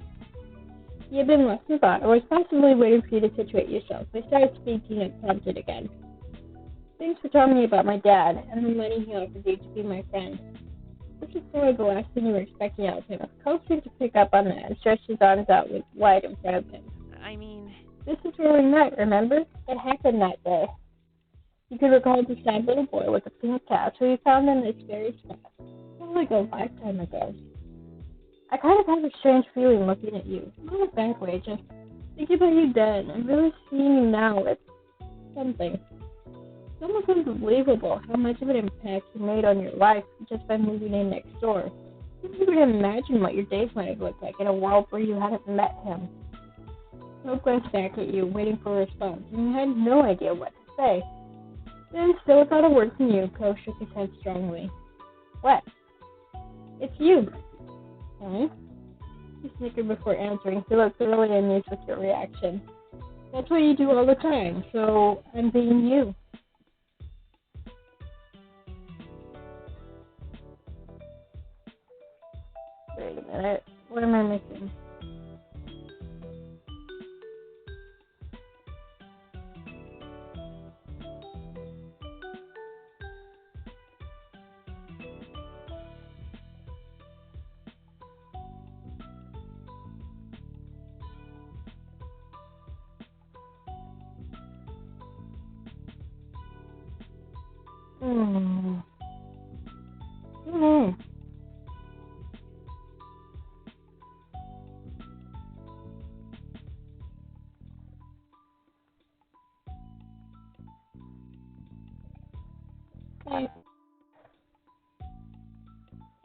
He had been lost in thought, or was possibly waiting for you to situate yourself. They started speaking and prompted again. Thanks for telling me about my dad and the money he offered you to be my friend. This is sort of the last thing you were expecting out of him. Cole seemed to pick up on that and stretched his arms out wide in front of him.
I mean...
This is where we met, remember? It happened that day. You could recall the sad little boy with the pink cat who you found in this very spot. It was like a lifetime ago. I kind of have a strange feeling looking at you. Not a bad way, just thinking about you then and really seeing you now. It's something. It's almost unbelievable how much of an impact you made on your life just by moving in next door. You can't even imagine what your days might have looked like in a world where you hadn't met him. Hope glanced back at you, waiting for a response, and you had no idea what to say. Then, still without a word from you, Cove shook his head strongly. What? It's you. Hmm? He snickered before answering. He looked thoroughly amused with your reaction. That's what you do all the time, so I'm being you. Wait a minute. What am I missing?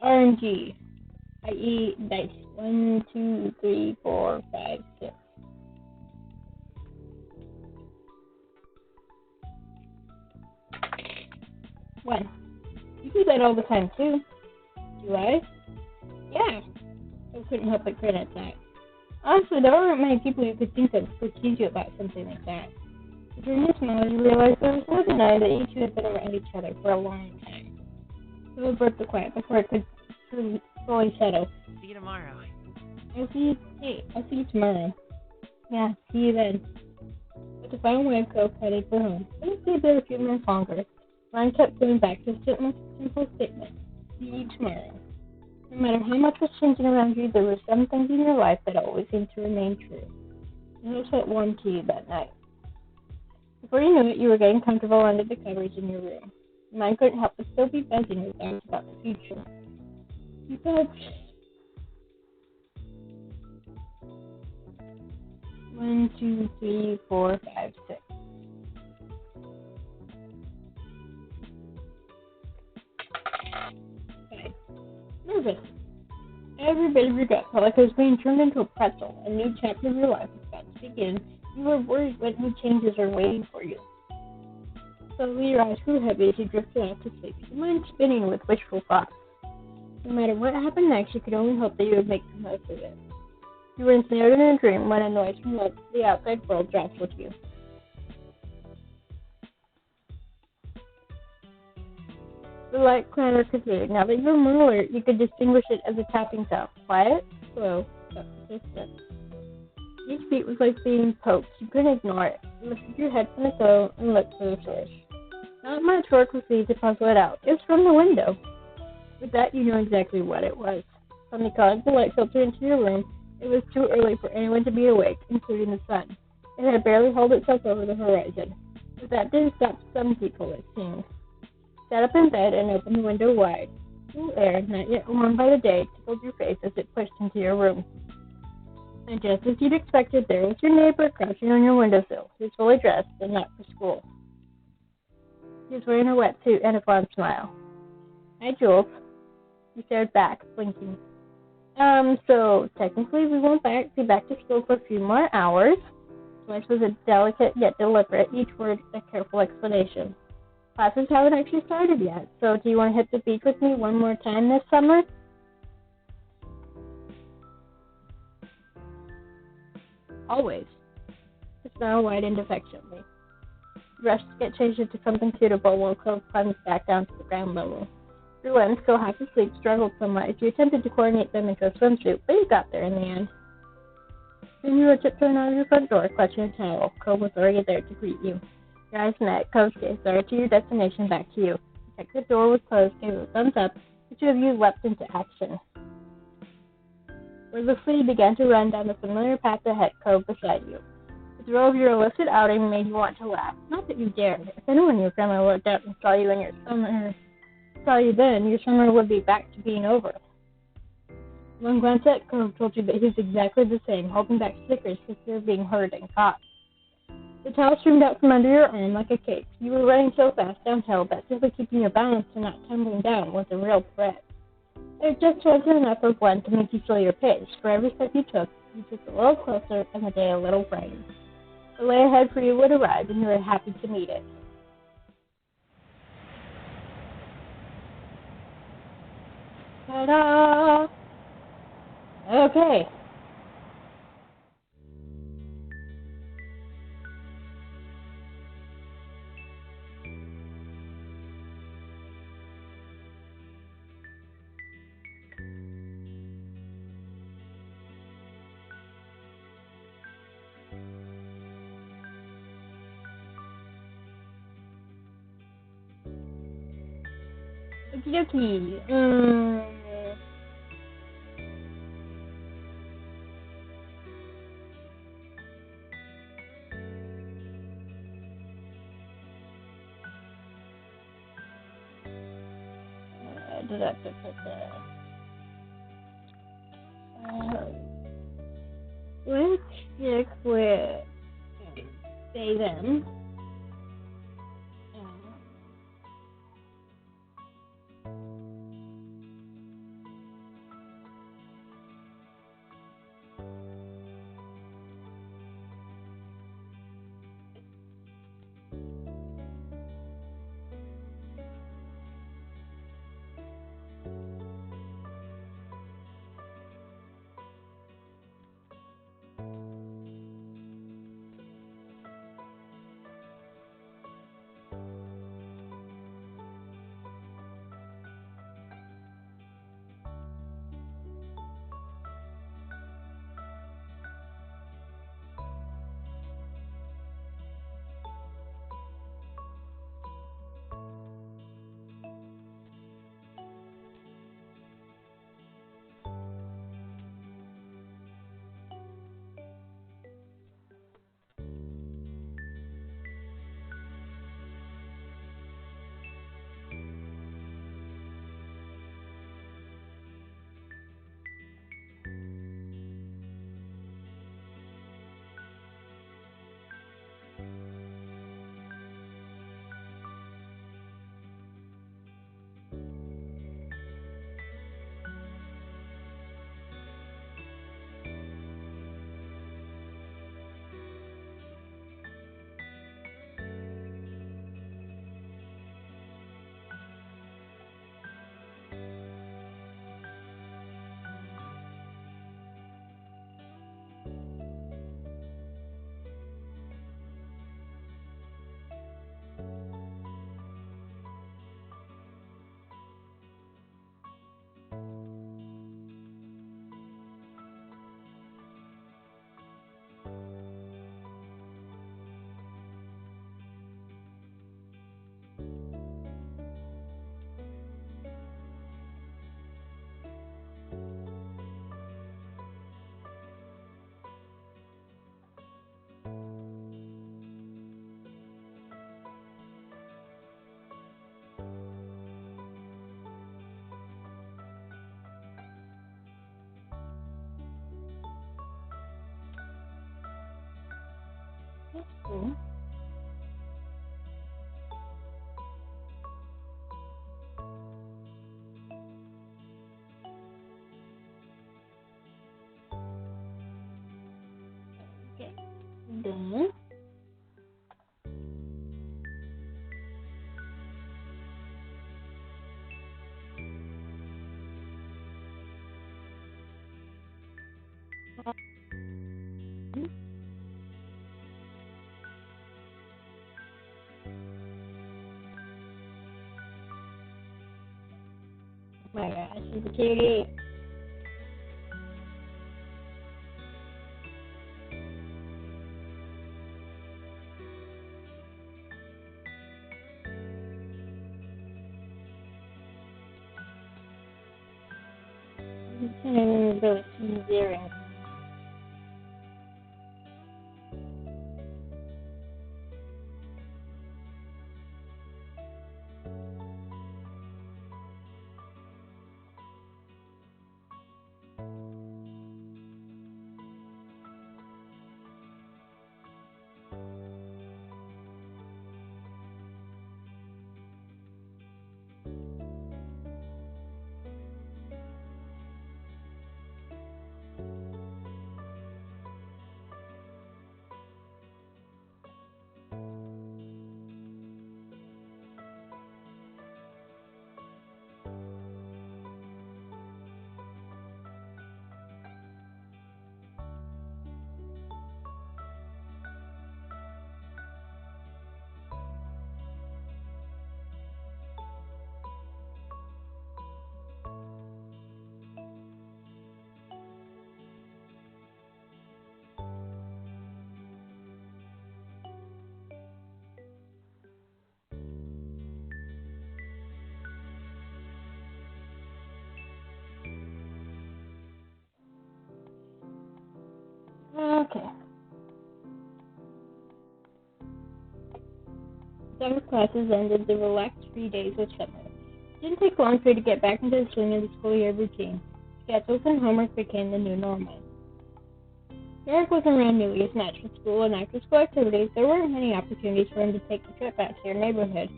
RNG, i.e. dice. 1, 2, 3, 4, 5, 6. One. You do that all the time too. Do I? Yeah. I couldn't help but grin at that. Honestly, there aren't many people you could think of who would tease you about something like that. But during this moment, you realized there was no denying that you two had been around each other for a long time. So it broke the quiet before it could fully settle.
See you tomorrow.
I'll see you tomorrow. Yeah, see you then. With the final wave, Cove headed for home. It would stay there a few minutes longer. Ryan kept going back to a simple statement. See you tomorrow. No matter how much was changing around you, there were some things in your life that always seemed to remain true. And that's what warmed to you that night. Before you knew it, you were getting comfortable under the covers in your room. Your mind couldn't help but still be buzzing with thoughts about the future. You felt 1, 2, 3, 4, 5, 6. Nervous. Every bit of your gut felt like it was being turned into a pretzel. A new chapter of your life was about to begin. You were worried what new changes were waiting for you. Slowly, your eyes grew heavy as you drifted off to sleep, your mind spinning with wishful thoughts. No matter what happened next, you could only hope that you would make the most of it. You were ensnared in a dream when a noise from the outside world jostled you. The light clatter continued. Now that you were more alert, you could distinguish it as a tapping sound. Quiet, slow, but persistent. Each beat was like being poked. You couldn't ignore it. You lifted your head from the pillow and looked for the source. Not much work was needed to puzzle it out. It was from the window. With that, you knew exactly what it was. From the colorful light filtered into your room, it was too early for anyone to be awake, including the sun. It had barely hauled itself over the horizon. But that didn't stop some people, it seemed. Sat up in bed and opened the window wide. Cool air, not yet warmed by the day, tickled your face as it pushed into your room. And just as you'd expected, there was your neighbor crouching on your windowsill. He was fully dressed, but not for school. He was wearing a wetsuit and a fun smile. Hi, Jules. You stared back, blinking. So technically we won't be back to school for a few more hours. Voice was a delicate yet deliberate, each word a careful explanation. Classes haven't actually started yet, so do you want to hit the beach with me one more time this summer? Always. The smile widened affectionately. The rushed to get changed into something suitable while Cove climbed back down to the ground level. Your limbs, still half asleep, struggled somewhat as you attempted to coordinate them into a swimsuit, but you got there in the end. Soon you were tiptoeing out of your front door, clutching a towel. Cove was already there to greet you. Your eyes met. Cove's gaze started to your destination, back to you. You checked the door was closed, gave it a thumbs up. The two of you leapt into action. Wordlessly, you began to run down the familiar path ahead, Cove beside you. The thrill of your illicit outing made you want to laugh. Not that you dared. If anyone in your family looked up and saw you then, your summer would be back to being over. One glance at Cove told you that he was exactly the same, holding back snickers for fear of being heard and caught. The towel streamed out from under your arm like a cape. You were running so fast downhill that simply keeping your balance and not tumbling down was a real threat. There just wasn't enough of one to make you slow your pace. For every step you took a little closer and the day a little brighter. The lay ahead for you would arrive, and you were happy to meet it. Ta-da! Okay. Okie dokie. Let's stick with say them. Hmm. Okay. Done. Oh my gosh, she's a cutie. It's really endearing. Okay. Summer classes ended the relaxed free days of summer. It didn't take long for her to get back into the swing of the school year routine. Schedules and homework became the new normal. Eric wasn't around nearly as much with school and after-school activities. There weren't many opportunities for him to take a trip out to your neighborhood.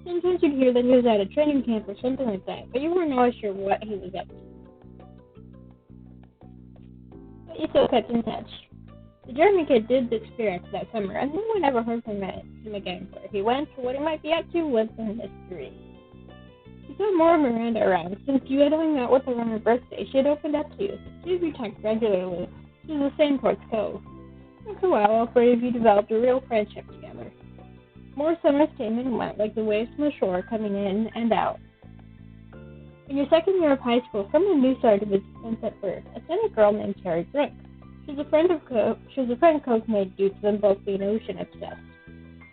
Sometimes you'd hear that he was at a training camp or something like that, but you weren't always sure what he was up to. But you still kept in touch. The German kid did disappear after that summer, and no one ever heard from him again. Where he went or what he might be up to was a mystery. You saw more of Miranda around. Since you had hung out with her on her birthday, she had opened up to you. She would talk regularly. She was the same towards Cove. After a while, all three of you developed a real friendship together. More summers came and went, like the waves from the shore coming in and out. In your second year of high school, someone new started to visit Sunset Bird, a stunning girl named Terry Brooke. She was a friend Cove made due to them both being ocean obsessed.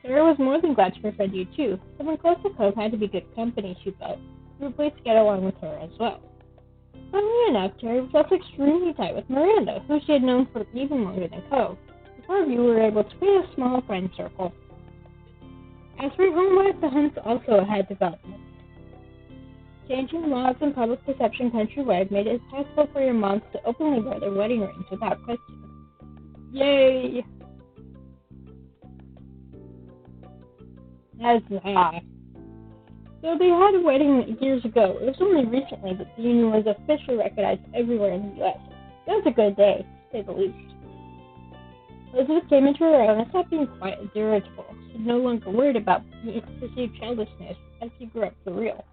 Sarah was more than glad to befriend you too. Someone close to Cove had to be good company, she felt. You were pleased to get along with her as well. Funnily enough, Terry was also extremely tight with Miranda, who she had known for even longer than Cove. The four of you were able to create a small friend circle. As for home life, the Hunts also had development. Changing laws and public perception countrywide made it possible for your moms to openly wear their wedding rings without question. Yay! Huzzah! Though they had a wedding years ago, it was only recently that the union was officially recognized everywhere in the U.S. That was a good day, to say the least. Elizabeth came into her own and stopped being quiet and irritable. She was no longer worried about perceived childishness as she grew up for real.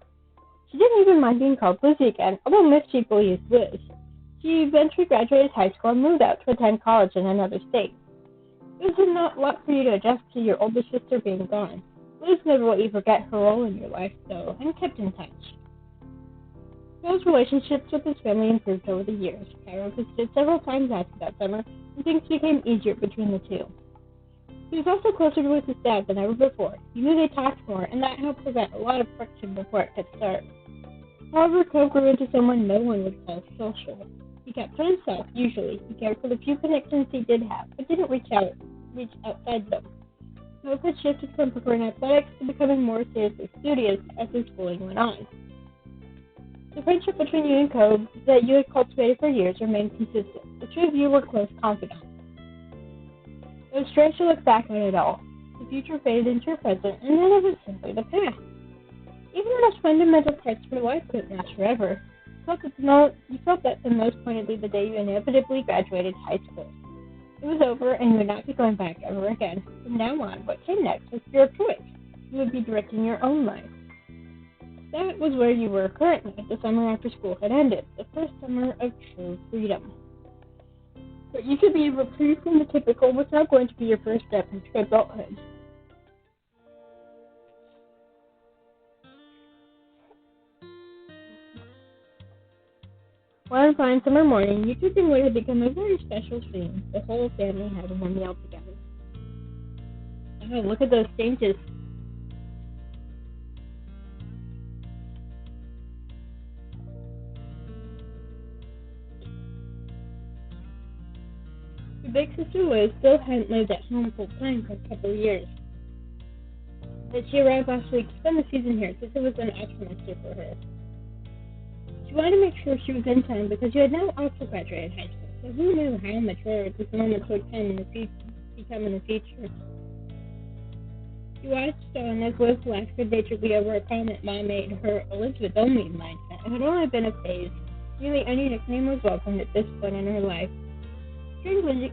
She didn't even mind being called Lizzie again, although most people used Liz. She eventually graduated high school and moved out to attend college in another state. It was a lot for you to adjust to your older sister being gone. Liz never let you forget her role in your life, though, and kept in touch. Phil's relationships with his family improved over the years. Cairo visited several times after that summer, and things became easier between the two. He was also closer with his dad than ever before. He knew they talked more, and that helped prevent a lot of friction before it could start. However, Cove grew into someone no one would call social. He kept to himself, usually. He cared for the few connections he did have, but didn't reach outside them. Cove had shifted from preferring athletics to becoming more seriously studious as his schooling went on. The friendship between you and Cove that you had cultivated for years remained consistent. The two of you were close confidants. It was strange to look back on it all. The future faded into your present, and then it was simply the past. Even the most fundamental parts of your life couldn't last forever. You felt that the most pointedly the day you inevitably graduated high school. It was over, and you would not be going back ever again. From now on, what came next was your choice. You would be directing your own life. That was where you were currently. The summer after school had ended, the first summer of true freedom. But you could be reprieved from the typical was now going to be your first step into adulthood. One fine summer morning, you two would have become a very special scene. The whole family had one meal together. Oh, look at those changes. Your big sister Liz still hadn't lived at home full time for a couple of years. But she arrived last week to spend the season here since it was an off semester for her. She wanted to make sure she was in time because you had now also graduated high school, so who knew how mature this moment would become in the future. She watched on as Liz laughed good-naturedly over a comment Mom made her Elizabeth-only mindset. It had only been a phase. Nearly any nickname was welcomed at this point in her life. Strangely,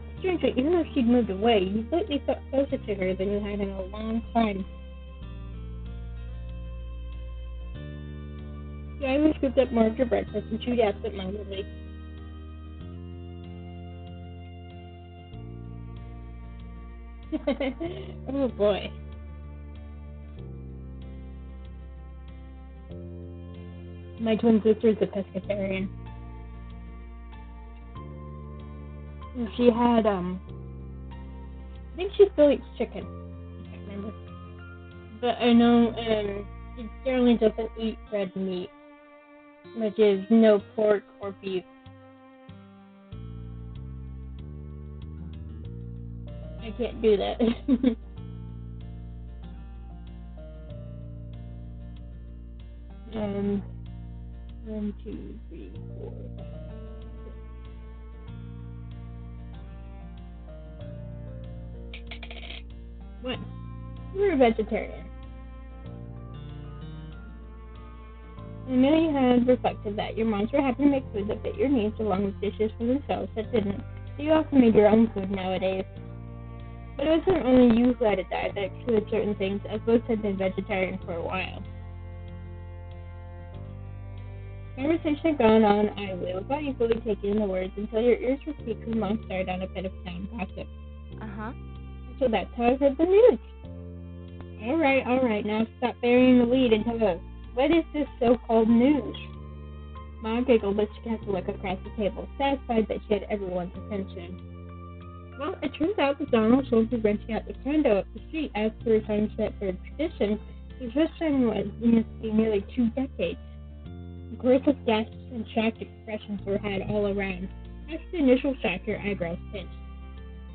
even though she'd moved away, you slightly felt closer to her than you had in a long time. You always scooped up more of your breakfast and chewed absent-mindedly. Oh boy. My twin sister's a pescatarian. She had, I think she still eats chicken. I can't remember. But I know, she generally doesn't eat red meat, which is no pork or beef. I can't do that. 1, 2, 3, 4, 5, 6. 1. You're a vegetarian. I know you had reflected that your moms were happy to make food that fit your needs along with dishes for themselves that didn't, so you often made your own food nowadays. But it wasn't only you who had a diet that excluded certain things, as both had been vegetarian for a while. Conversation had gone on idly without you fully taking in the words until your ears were peaked when Mom started on a bit of town gossip. So that's how I heard the news. Alright, now stop burying the lead and tell us, what is this so-called news? Mom giggled, but she cast a look across the table, satisfied that she had everyone's attention. Well, it turns out that Donald will be renting out the condo up the street as per time set for tradition. His first time was nearly 2 decades. A chorus of gasps and shocked expressions were had all around. After the initial shock, your eyebrows pinched.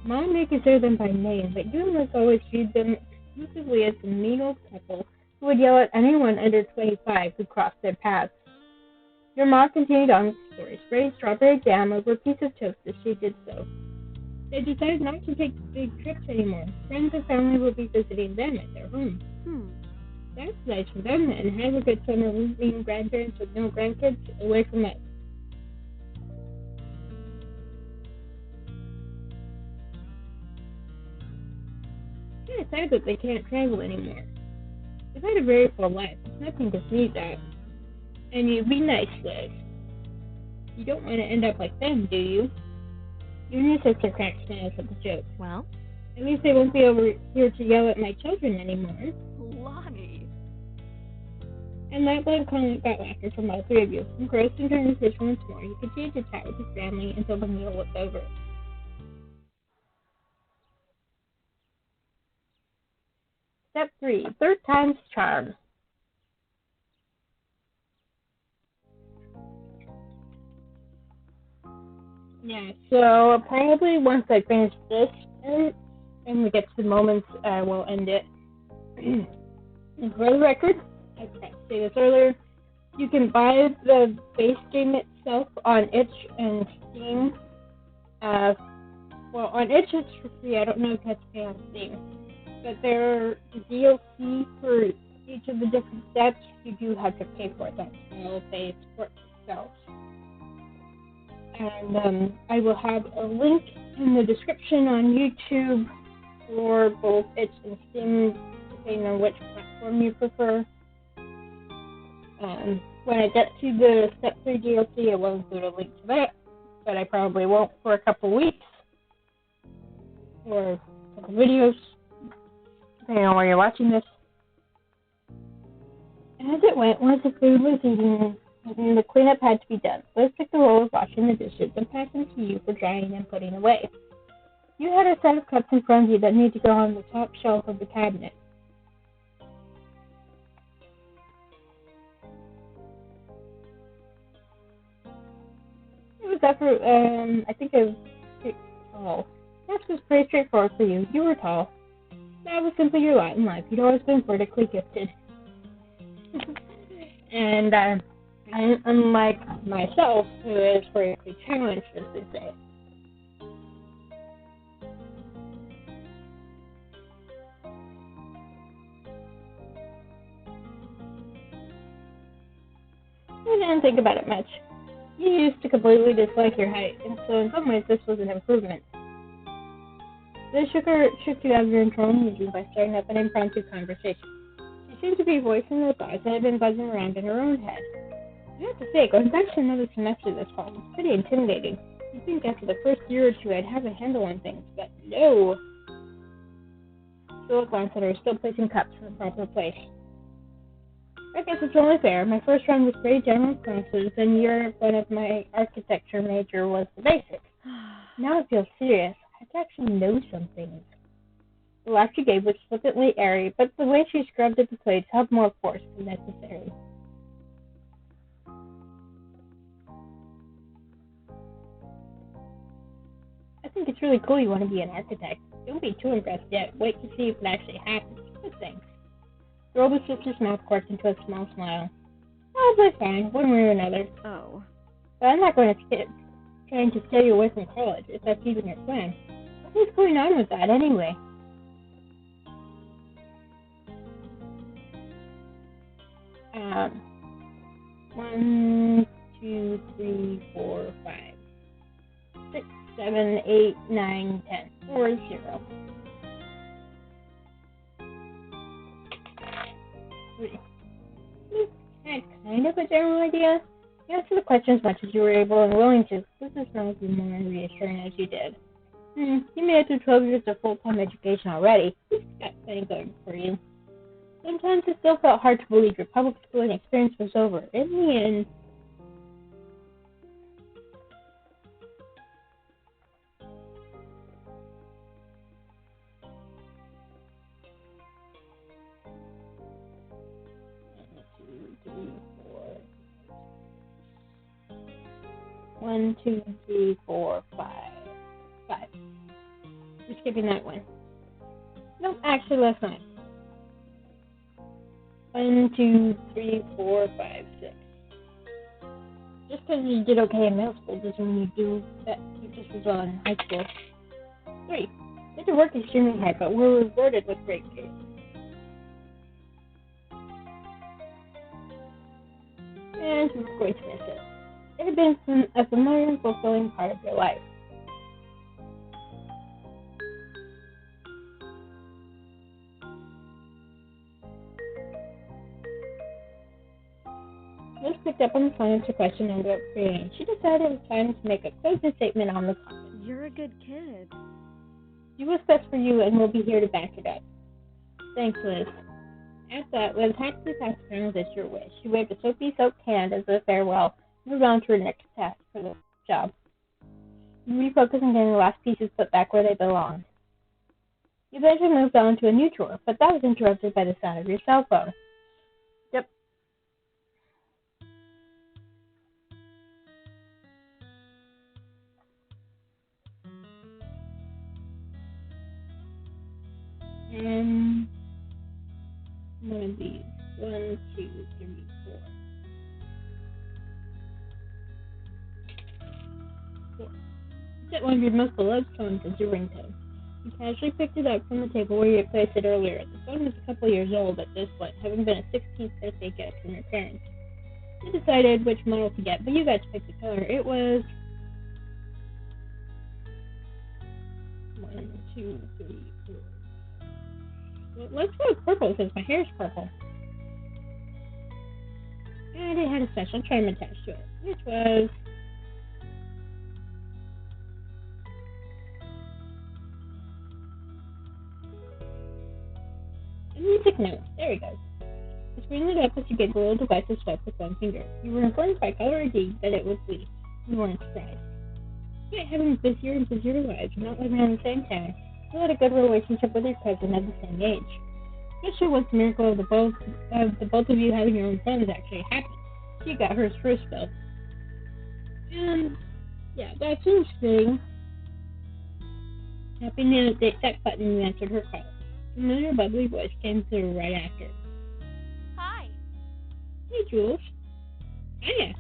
Mom may consider them by name, but you and Liz always viewed them exclusively as the mean old couple who would yell at anyone under 25 who crossed their paths. Your mom continued on with the story, spreading strawberry jam over a piece of toast as she did so. They decided not to take big trips anymore. Friends and family will be visiting them at their home. That's nice for them then. Have a good summer leaving grandparents with no grandkids away from us. It's kind of sad that they can't travel anymore. They've had a very full life. There's nothing to sneeze at. And you'd be nice, Liz. You don't want to end up like them, do you? You and your sister cracked smiles at the joke.
Well?
At least they won't be over here to yell at my children anymore.
Lonnie.
And that blank comment got laughter from all three of you. Engrossed in conversation once more, you continued to chat with his family until the meal was over. Step 3. Third time's charm. Yeah, so probably once I finish this part, and we get to the moments, we'll end it. And for the record, I forgot to say this earlier, you can buy the base game itself on itch and Steam for well, on itch it's for free. I don't know if that's pay on Steam. But there are DLC for each of the different steps. You do have to pay for it. That will pay for itself. And I will have a link in the description on YouTube for both itch and Steam, depending on which platform you prefer. When I get to the Step 3 DLC, I will include a link to that, but I probably won't for a couple weeks, or a couple videos, depending on where you're watching this. As it went, once the food was eaten, the cleanup had to be done. Liz took the role of washing the dishes and passed them to you for drying and putting away. You had a set of cups in front of you that need to go on the top shelf of the cabinet. It was effort, I think it was pretty tall. That was pretty straightforward for you. You were tall. That was simply your lot in life. You'd always been vertically gifted. And unlike myself, who is vertically challenged, as they say. I didn't think about it much. You used to completely dislike your height, and so in some ways this was an improvement. This shook you out of your internal musings by starting up an impromptu conversation. She seemed to be voicing the thoughts that had been buzzing around in her own head. I have to say, going back to another semester this fall was pretty intimidating. You'd think after the first year or two I'd have a handle on things, but no. Still glanced at her, still placing cups in the proper place. I guess it's only fair. My first round was pretty general classes, and year one of my architecture major was the basics. Now it feels serious. I have to actually know some things. The laugh she gave was flippantly airy, but the way she scrubbed at the plates held more force than necessary. I think it's really cool you want to be an architect. Don't be too impressed yet. Wait to see if it actually happens. But thanks. The older sister's mouth corked into a small smile. I'll be fine, one way or another.
Oh.
But I'm not going to trying to stay away from college, if that's even your plan. What's going on with that, anyway? One, 2, 3, 4, 5, 6, 7, 8, 9, 10. 4, 0. 3. You had kind of a general idea. You answered the question as much as you were able and willing to. This is not as more reassuring as you did. You made it through 12 years of full-time education already. You've got plenty going for you. Sometimes it still felt hard to believe your public schooling experience was over. In the end, One, two, three, four, 5. 5. We're skipping that one. No, actually, let's not. 1, 2, 3, 4, 5, 6. Just because you did okay in middle school doesn't mean you do just as well in high school. 3. You had to work extremely hard, but were rewarded with great grades. And we're going to miss it. It had been a familiar and fulfilling part of your life. Liz picked up on the phone as her question ended up creating. She decided it was time to make a closing statement on the topic.
You're a good kid.
Do what's best for you, and we'll be here to back it up. Thanks, Liz. At that, Liz happily passed around as your wish. She waved a soapy-soaked hand as a farewell, and moved on to her next task for the job. You refocused on getting the last pieces put back where they belonged. You eventually moved on to a new chore, but that was interrupted by the sound of your cell phone. Yep. And one of these. 1, 2, 3, 4. Set one of your most beloved phones as your ringtone. You casually picked it up from the table where you had placed it earlier. The phone was a couple years old at this point, having been a 16th birthday gift from your parents. You decided which model to get, but you got to pick the color. It was 1, 2, 3, 4. Well, let's go with purple since my hair's purple. And it had a special charm attached to it, which was a music note. There we go. You screen it up as you gave the little device a swipe with one finger. You were informed by caller ID that it was Lee. You weren't surprised. Despite having busier and busier lives and not living in the same town, you had a good relationship with your cousin of the same age. Especially once the miracle of the both of you having your own phones actually happened. She got hers first though. And yeah, that's interesting. Tapping the update tech button, you answered her call. A familiar bubbly voice came through right after.
Hi.
Hey, Jules. Hiya.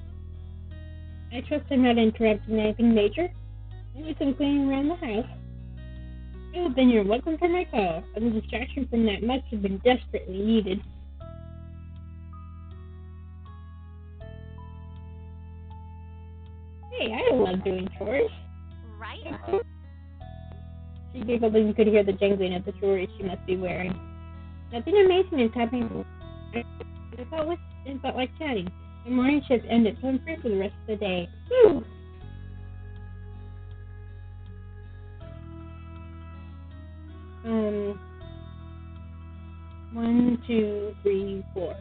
I trust I'm not interrupting anything major. Only some cleaning around the house. Oh, then you're welcome for my call. A distraction from that must have been desperately needed. Hey, I love doing chores.
Right?
She giggled and you could hear the jingling of the jewelry she must be wearing. Nothing amazing is happening. It felt like chatting. The morning shift ended, so I'm free for the rest of the day. Woo! One, 2, 3, 4.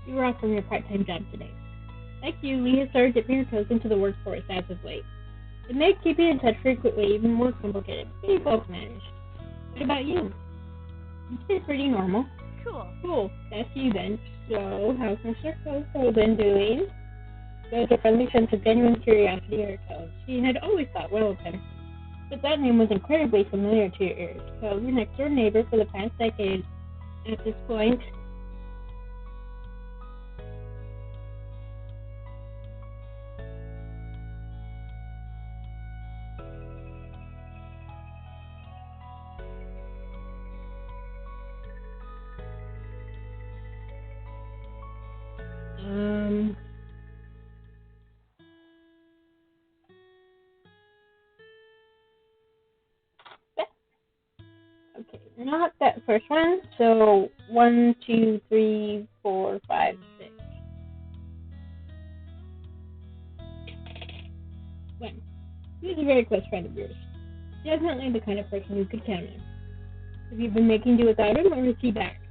You were off from your part-time job today. Like you, Lee has started dipping her toes into the workforce as of late. It made keeping in touch frequently even more complicated, but you both managed. What about you? It's been pretty normal. Cool. That's you then. So, how's Mr. Cove Holden doing? There was a friendly sense of genuine curiosity in her tone. She had always thought well of him, but that name was incredibly familiar to your ears. So, your next-door neighbor for the past decade at this point. Okay, not that first one. So 1, 2, 3, 4, 5, 6. One. He was a very close friend of yours. Definitely the kind of person you could count on. Have you been making do without him, or is he back?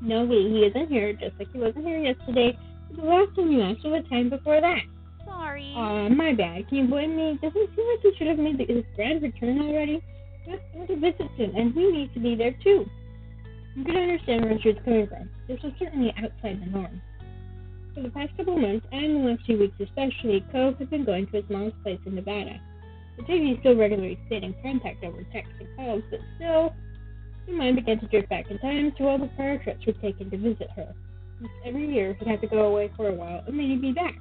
No, Lee, he isn't here, just like he wasn't here yesterday. The last time you asked was the time before that.
Sorry.
My bad. Can you blame me? Doesn't it seem like he should have made his grand return already? Let's go to visit soon, and we need to be there too. You can understand where Richard's coming from. This was certainly outside the norm. For the past couple months, and the last few weeks especially, Cove has been going to his mom's place in Nevada. The two of you still regularly stayed in contact over text and calls, but still, your mind began to drift back in time to all the prior trips he'd taken to visit her. Every year, he'd have to go away for a while, and then he'd be back.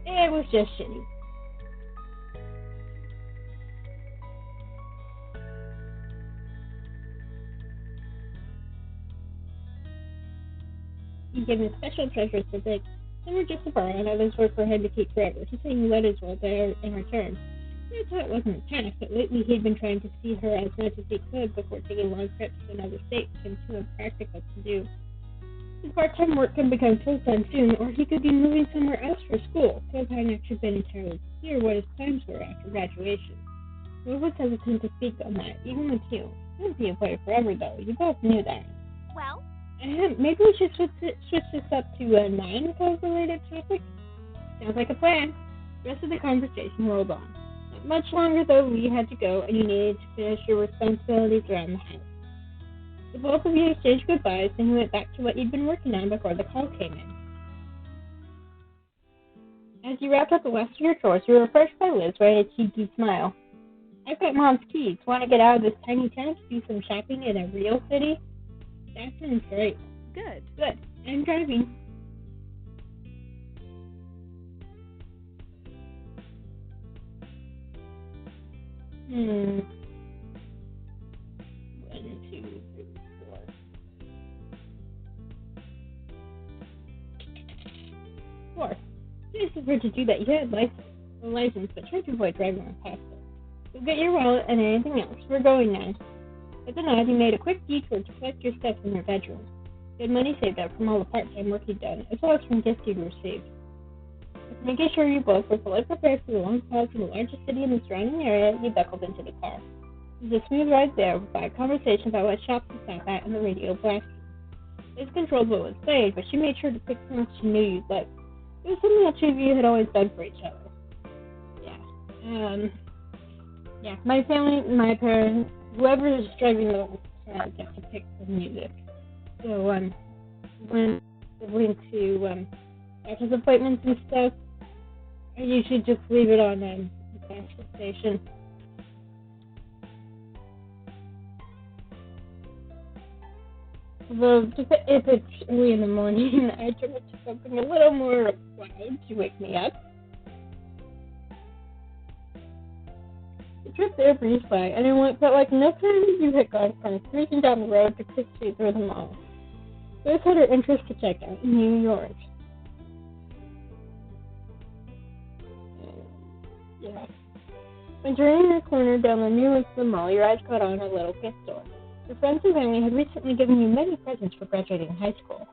It was just shitty. He gave me special treasures for Dick. Some were just to borrow, and others were for him to keep forever. He said he letters were there in return. I thought it wasn't a task, but lately he'd been trying to see her as much as he could before taking long trips to another state, and too impractical to do. His part-time work can become full-time soon, or he could be moving somewhere else for school. Cove hadn't actually been entirely clear what his plans were after graduation. Will was hesitant to speak on that, even with you. He wouldn't be away forever, though. You both knew that.
Well?
Maybe we should switch this up to a non-Cove-related topic? Sounds like a plan. The rest of the conversation rolled on. Not much longer, though, Lee had to go, and you needed to finish your responsibilities around the house. The both of you exchanged goodbyes, and you went back to what you'd been working on before the call came in. As you wrapped up the last of your chores, you were refreshed by Liz with a cheeky smile. I've got Mom's keys. Want to get out of this tiny town to do some shopping in a real city? That sounds great.
Good.
Good. I'm driving. One, two, three, four. Four. It's preferred to do that. You had a license, but try to avoid driving on passport. You'll get your wallet and anything else. We're going now. With a nod, you made a quick detour to collect your stuff in your bedroom. You had money saved up from all the part-time work you'd done, as well as from gifts you'd received. After making sure you both were fully prepared for the long haul to the largest city in the surrounding area, you buckled into the car. It was a smooth ride there, by a conversation about what shops to stop at and the radio blasting. Liz controlled what was played, but she made sure to pick things she knew you'd like. It was something that two of you had always done for each other. Yeah, my family, my parents, whoever is driving the car gets to pick the music. So, when going to doctor's appointments and stuff, I usually just leave it on the gas station. Although, if it's early in the morning, I turn it to something a little more loud to wake me up. The trip there breezed by, and it felt like no time you had gone from cruising down the road to 6th Street through the mall. Liz had her interest to check out New York. Yeah. When turning the corner down the new length of the mall, your eyes caught on a little gift store. Your friends and family had recently given you many presents for graduating high school.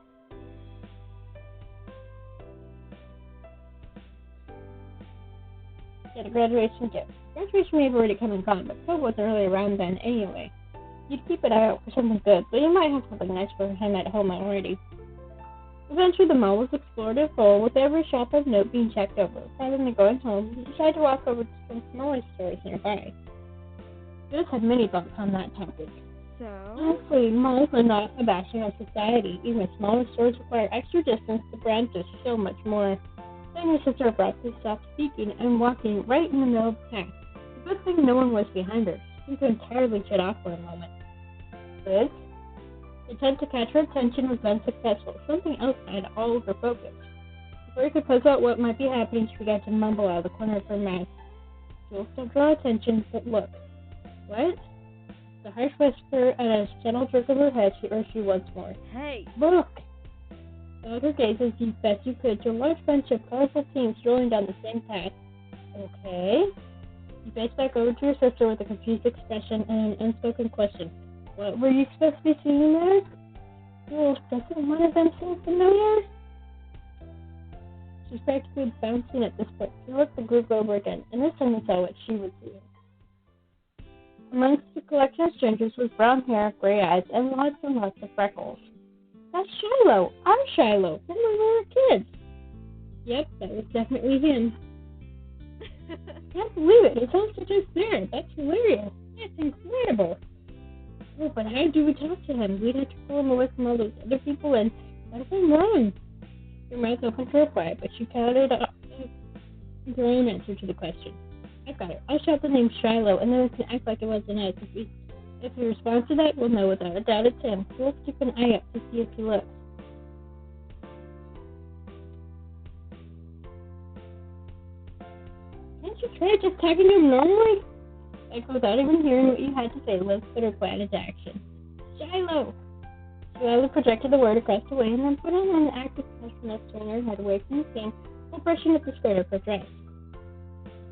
Get a graduation gift. Graduation may have already come and gone, but Cove wasn't really around then anyway. You'd keep an eye out for something good, but you might have something nice for him at home already. Eventually, the mall was explored and full, with every shop of note being checked over. Rather than going home, you decided to walk over to some smaller stores nearby. Liz had many bumps on that topic.
So?
Honestly, malls are not a bastion of society. Even smaller stores require extra distance to branch is so much more. Then your sister abruptly stopped speaking and walking right in the middle of the path. A good thing no one was behind her. She seemed to entirely shut off for a moment. Liz? The attempt to catch her attention was unsuccessful. Something else had all of her focus. Before you could puzzle out what might be happening, she began to mumble out of the corner of her mouth. She'll still draw attention, but look. What? The harsh whisper and a gentle jerk of her head, she urged you once more.
Hey!
Look! Followed her gaze as best you could to a large bunch of colorful teams strolling down the same path. Okay? You faced back over to your sister with a confused expression and an unspoken question. What were you supposed to be seeing there? Oh, doesn't one of them seem familiar? She's practically bouncing at this point. She looked the group over again, and this time you saw what she was seeing. Amongst the collection of strangers was brown hair, gray eyes, and lots of freckles. That's Shiloh! Our Shiloh! From when we were kids! Yep, that was definitely him. I can't believe it! His house was just there! That's hilarious! That's incredible! Oh, but how do we talk to him? We'd have to pull him away from all those other people, and what if I'm wrong? Your mouth opened to reply, but she counted up her own answer to the question. I've got it. I'll shout the name Shiloh, and then we can act like it wasn't us. If he responds to that, we'll know without a doubt it's him. We'll keep an eye out to see if he looks. Can't you try just talking to him normally? Like, without even hearing what you had to say, Liz put her plan into action. Shiloh! She loudly projected the word across the way and then put on an active motion of turning her head away from the scene while brushing at the skirt of her dress.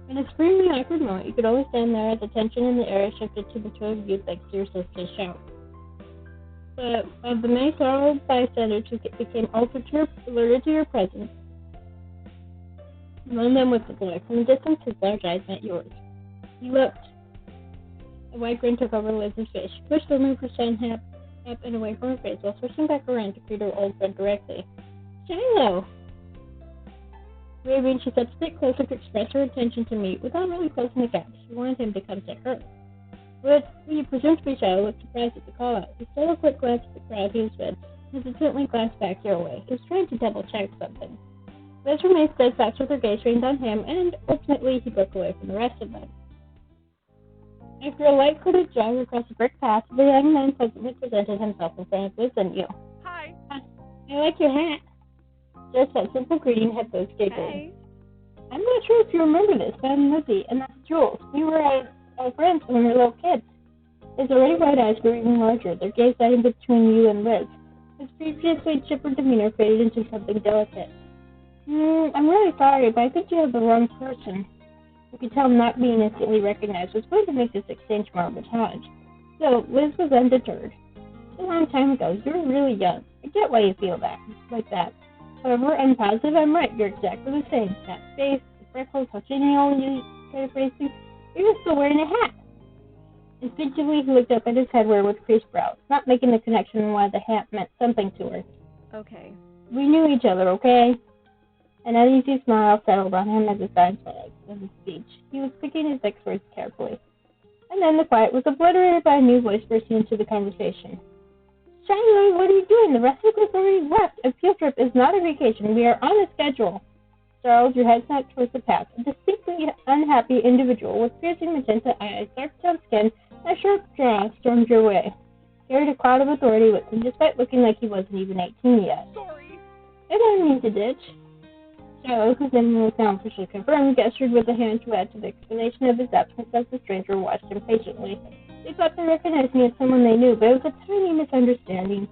In a extremely awkward moment, you could only stand there as the tension in the area shifted to the two of you thanks to your sister's shout. But of the many startled bystanders who became alerted to your presence, one of them was the boy. From a distance, his large eyes met yours. He looked. A white grin took over Liz's face. She pushed the move her son up and away from her face while switching back around to greet her old friend directly. Shiloh! Waving, she stepped a bit closer to express her intention to meet without really closing the gap. She wanted him to come to her. But he presumed to be Shiloh looked surprised at the call-out. He stole a quick glance at the crowd he was with, hesitantly glanced back your way. He was trying to double-check something. Liz remained steadfast with her gaze trained on him, and ultimately he broke away from the rest of them. After a light-footed jog across the brick path, the young man pleasantly presented himself in front of Liz and you.
Hi.
I like your hat. Just that simple greeting had both giggling.
Hey.
I'm not sure if you remember this, but I'm Lizzie, and that's Jules. We were friends when we were little kids. His already wide eyes grew even larger, their gaze dividing between you and Liz. His previously chipper demeanor faded into something delicate. I'm really sorry, but I think you have the wrong person. You could tell not being instantly recognized was going to make this exchange more of a challenge. So, Liz was undeterred. A long time ago, you were really young. I get why you feel like that. However, I'm positive I'm right. You're exactly the same. That face, the freckles, how genial you try to phrase things. You're still wearing a hat. Instinctively, he looked up at his head with creased brows, not making the connection on why the hat meant something to her.
Okay.
We knew each other, okay? An uneasy smile settled on him as his eyes fell in his speech. He was picking his next words carefully. And then the quiet was obliterated by a new voice bursting into the conversation. Shiloh, what are you doing? The rest of us already left. A field trip is not a vacation. We are on a schedule. Charles, your head snapped towards the path. A distinctly unhappy individual with piercing magenta eyes, dark toned skin, and a sharp jaw stormed your way. Carried a cloud of authority with him, despite looking like he wasn't even 18 yet.
Sorry.
I didn't mean to ditch. Shiloh, whose name was now officially confirmed, gestured with a hand to add to the explanation of his absence as the stranger watched him patiently. They thought they recognized me as someone they knew, but it was a tiny misunderstanding.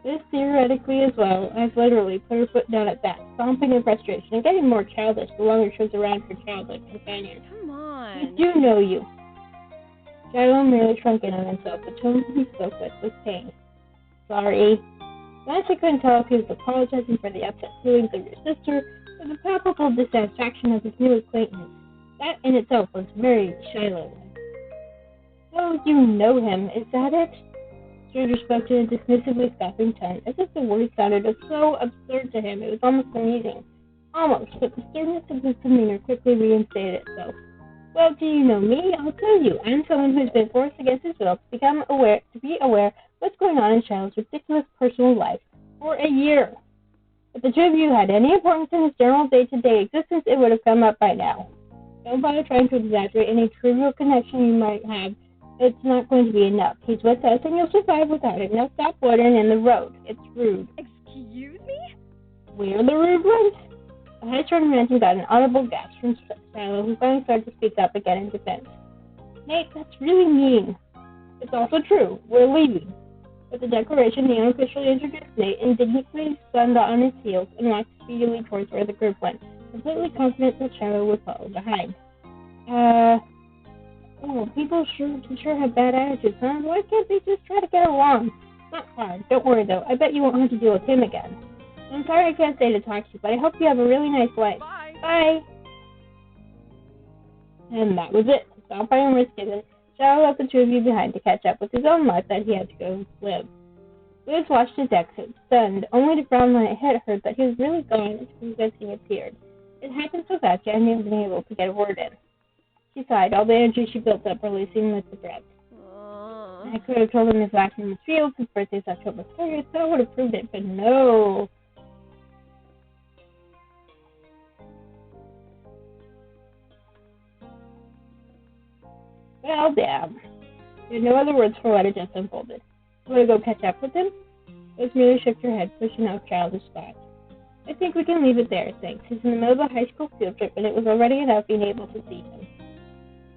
This theoretically as well as literally put her foot down at that, stomping in frustration and getting more childish the longer she was around her childlike companion.
Come on.
I do know you. Shiloh merely shrunk in on himself. The tone he spoke with was pain. Sorry. Nancy couldn't tell if he was apologizing for the upset feelings of your sister or the palpable dissatisfaction of his new acquaintance. That in itself was very Shiloh-like. Oh, you know him, is that it? The stranger spoke in a dismissively scoffing tone, as if the words sounded so absurd to him it was almost amusing. Almost, but the sternness of his demeanor quickly reinstated itself. Well, do you know me? I'll tell you. I'm someone who's been forced against his will to be aware what's going on in Shiloh's ridiculous personal life for a year. If the two of you had any importance in his general day-to-day existence, it would have come up by now. Don't bother trying to exaggerate any trivial connection you might have. It's not going to be enough. He's with us, and you'll survive without him. Now stop loitering in the road. It's rude.
Excuse me?
We're the rude ones? The high-strung ransom got an audible gasp from Shiloh, who finally started to speak up again in defense. Nate, that's really mean. It's also true. We're leaving. With the declaration, he unofficially introduced Nate, indignantly spun on his heels, and walked speedily towards where the group went, completely confident that Shiloh would follow behind. People sure have bad attitudes, huh? Why can't they just try to get along? Not hard. Don't worry, though. I bet you won't have to deal with him again. I'm sorry I can't stay to talk to you, but I hope you have a really nice life.
Bye.
Bye. And that was it. Stop by and risk it. Shiloh left the two of you behind to catch up with his own life that he had to go live. Liz watched his exit, stunned, only to frown when it hit her that he was really gone as soon as he appeared. It happened so fast she hadn't even been able to get a word in. She sighed, all the energy she built up releasing with the breath. I could have told him his last name was Fields, his birthday's October 30th, so I would have proved it, but no. Well, damn. There are no other words for what had just unfolded. Want to go catch up with him? Liz merely shook her head, pushing out childish thoughts. I think we can leave it there, thanks. He's in the middle of a high school field trip, and it was already enough being able to see him.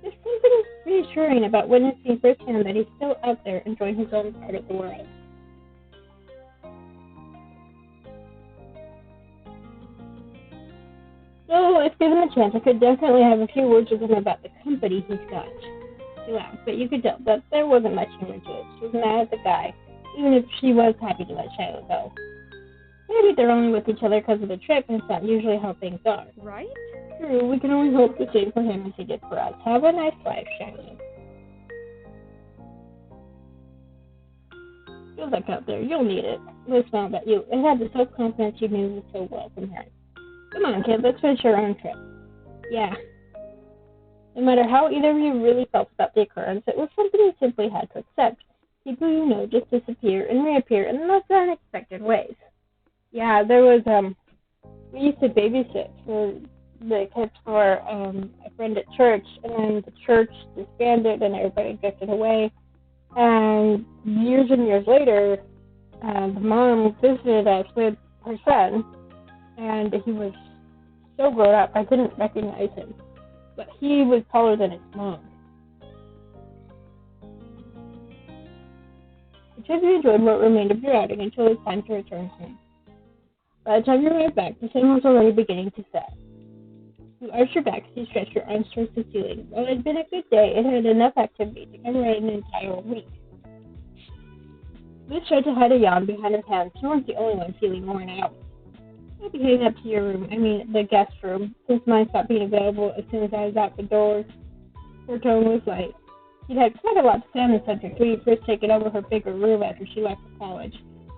There's something reassuring about witnessing firsthand that he's still out there enjoying his own part of the world. So, if given the chance, I could definitely have a few words with him about the company he's got. She laughed, but you could tell that there wasn't much humor to it. She was mad at the guy, even if she was happy to let Shiloh go. Maybe they're only with each other because of the trip, and it's not usually how things are.
Right?
True, we can only hope the same for him as he did for us. Have a nice life, Shiloh. Good luck out there. You'll need it. Liz smiled at you. It had the self-confidence you knew so well from her. Come on, kid. Let's finish our own trip. Yeah. No matter how either of you really felt about the occurrence, it was something you simply had to accept. People you know just disappear and reappear in the most unexpected ways. Yeah, there was, We used to babysit for the kids for a friend at church, and then the church disbanded and everybody drifted away. And years later, the mom visited us with her son, and he was so grown up I didn't recognize him, but he was taller than his mom. I tried to enjoy what remained of your outing until it was time to return home. By the time you arrived back, the sun was already beginning to set. You arched your back as you stretched your arms towards the ceiling. While it had been a good day, it had enough activity to cover an entire week. Liz tried to hide a yawn behind her hands. You weren't the only one feeling worn out. I'll be heading up to your room, the guest room, since mine stopped being available as soon as I was out the door. Her tone was light. She'd had quite a lot to say on the subject when you first taken over her bigger room after she left for college,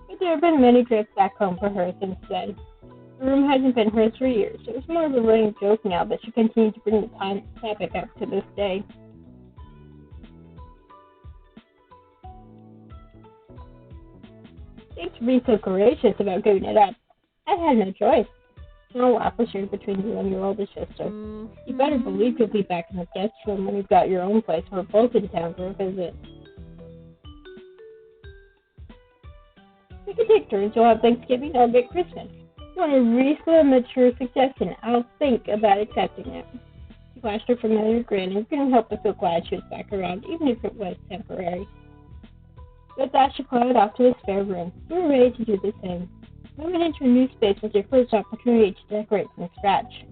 but there have been many trips back home for her since then. The room hasn't been hers for years. It was more of a running joke now that she continued to bring the topic up to this day. Thanks for being so courageous about giving it up. I had no choice. No laugh was shared between you and your older sister. You better believe you'll be back in the guest room when you've got your own place. We're both in town for a visit. We can take turns. You'll have Thanksgiving, I'll get Christmas. You want a really mature suggestion? I'll think about accepting it. She flashed her familiar grin and couldn't help but feel glad she was back around, even if it was temporary. With that, she clattered off to the spare room. You were ready to do the same. Moving into a new space was your first opportunity to decorate from scratch.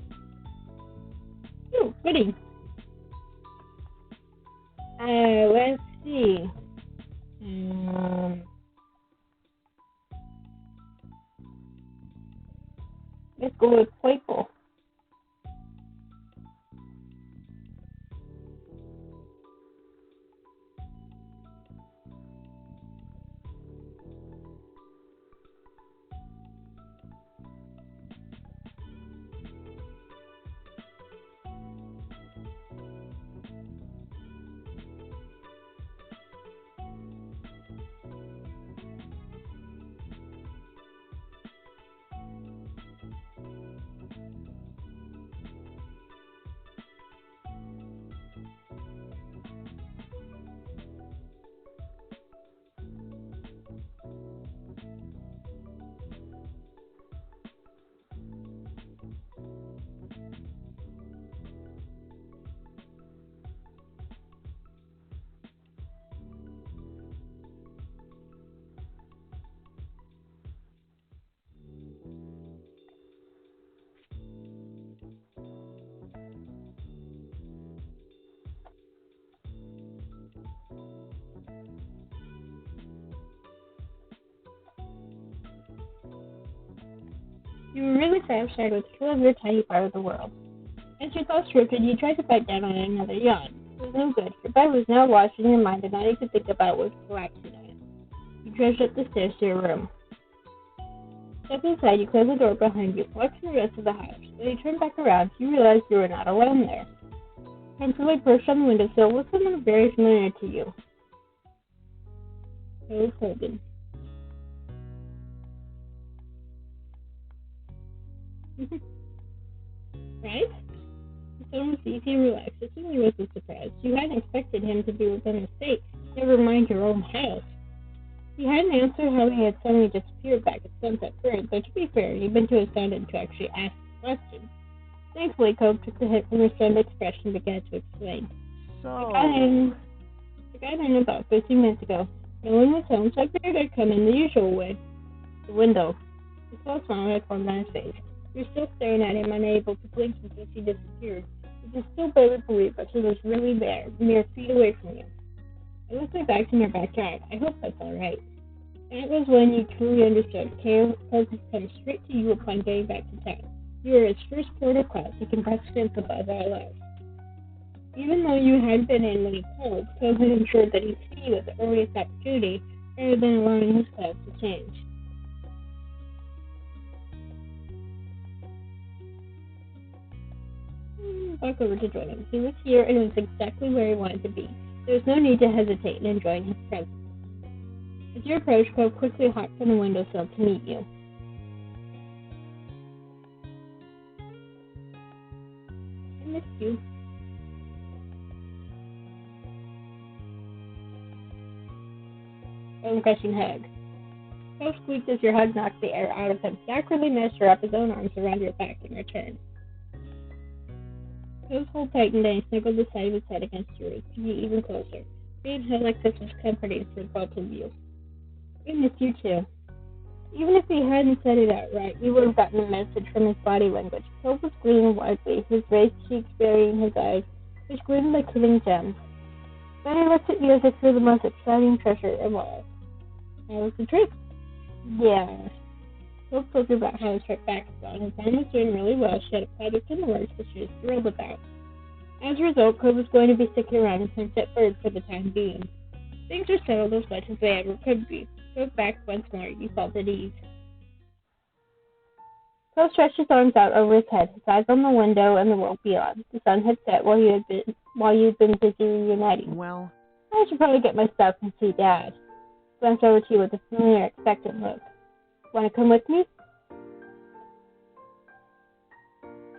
Ooh, goody. Let's see. Let's go with playful. You were really satisfied with the of your tiny part of the world. As your thoughts drifted, you tried to bite down on another yawn. It was no good. Your bed was now lodged in your mind, and all you could think about was collapsing on it. You trudged up the stairs to your room. Stepping inside, you closed the door behind you, watching the rest of the house. When you turned back around, you realized you were not alone there. Comfortably perched on the windowsill was someone very familiar to you. Cove Holden. Right? The tone was easy and relaxed. It certainly was a surprise. You hadn't expected him to be within the state, never mind your own house. He hadn't answered how he had suddenly disappeared back at Sunset Bird, though to be fair, he'd been too astounded to actually ask the question. Thankfully, Cove took the hit from his stunned expression and began to explain. I got in about 15 minutes ago. No one was home, so I figured I'd come in the usual way. The window. A slow smile had formed on his face. You're still staring at him, unable to blink since he disappeared. You can still barely believe that he was really there, mere feet away from you. I left my bags in your backyard. I hope that's all right. That was when you truly understood. Cove had come straight to you upon getting back to town. You were his first port of call, taking precedence above all else. Even though you had been in when he called, Cove had ensured that he'd see you at the earliest opportunity, rather than allowing his plans to change. Walk over to join him. He was here and was exactly where he wanted to be. There was no need to hesitate in enjoying his presence. As you approached, Cove quickly hopped from the windowsill to meet you. you. A crushing hug. Cove squeaked as your hug knocked the air out of him. He awkwardly managed to wrap his own arms around your back in return. Cove's hold tightened and he snuggled the side of his head against yours to be even closer. Being held like this was comforting for both of you. We miss you too. Even if he hadn't said it outright, you would have gotten the message from his body language. Cove was gleaming widely, his raised cheeks burying his eyes, which gleamed like hidden gems. Then he looked at you as if you were the most exciting treasure of all. How was the trip? Yeah. Cove told you about how his trip back was gone. His mom was doing really well. She had a project in the works that she was thrilled about. As a result, Cove was going to be sticking around in Sunset Bird for the time being. Things were settled as much as they ever could be. Cove back once more, you felt at ease. Cove stretched his arms out over his head, his eyes on the window and the world beyond. The sun had set while you'd been busy reuniting.
Well,
I should probably get my stuff and see Dad. Glanced over to you with a familiar, expectant look. Want to come with me?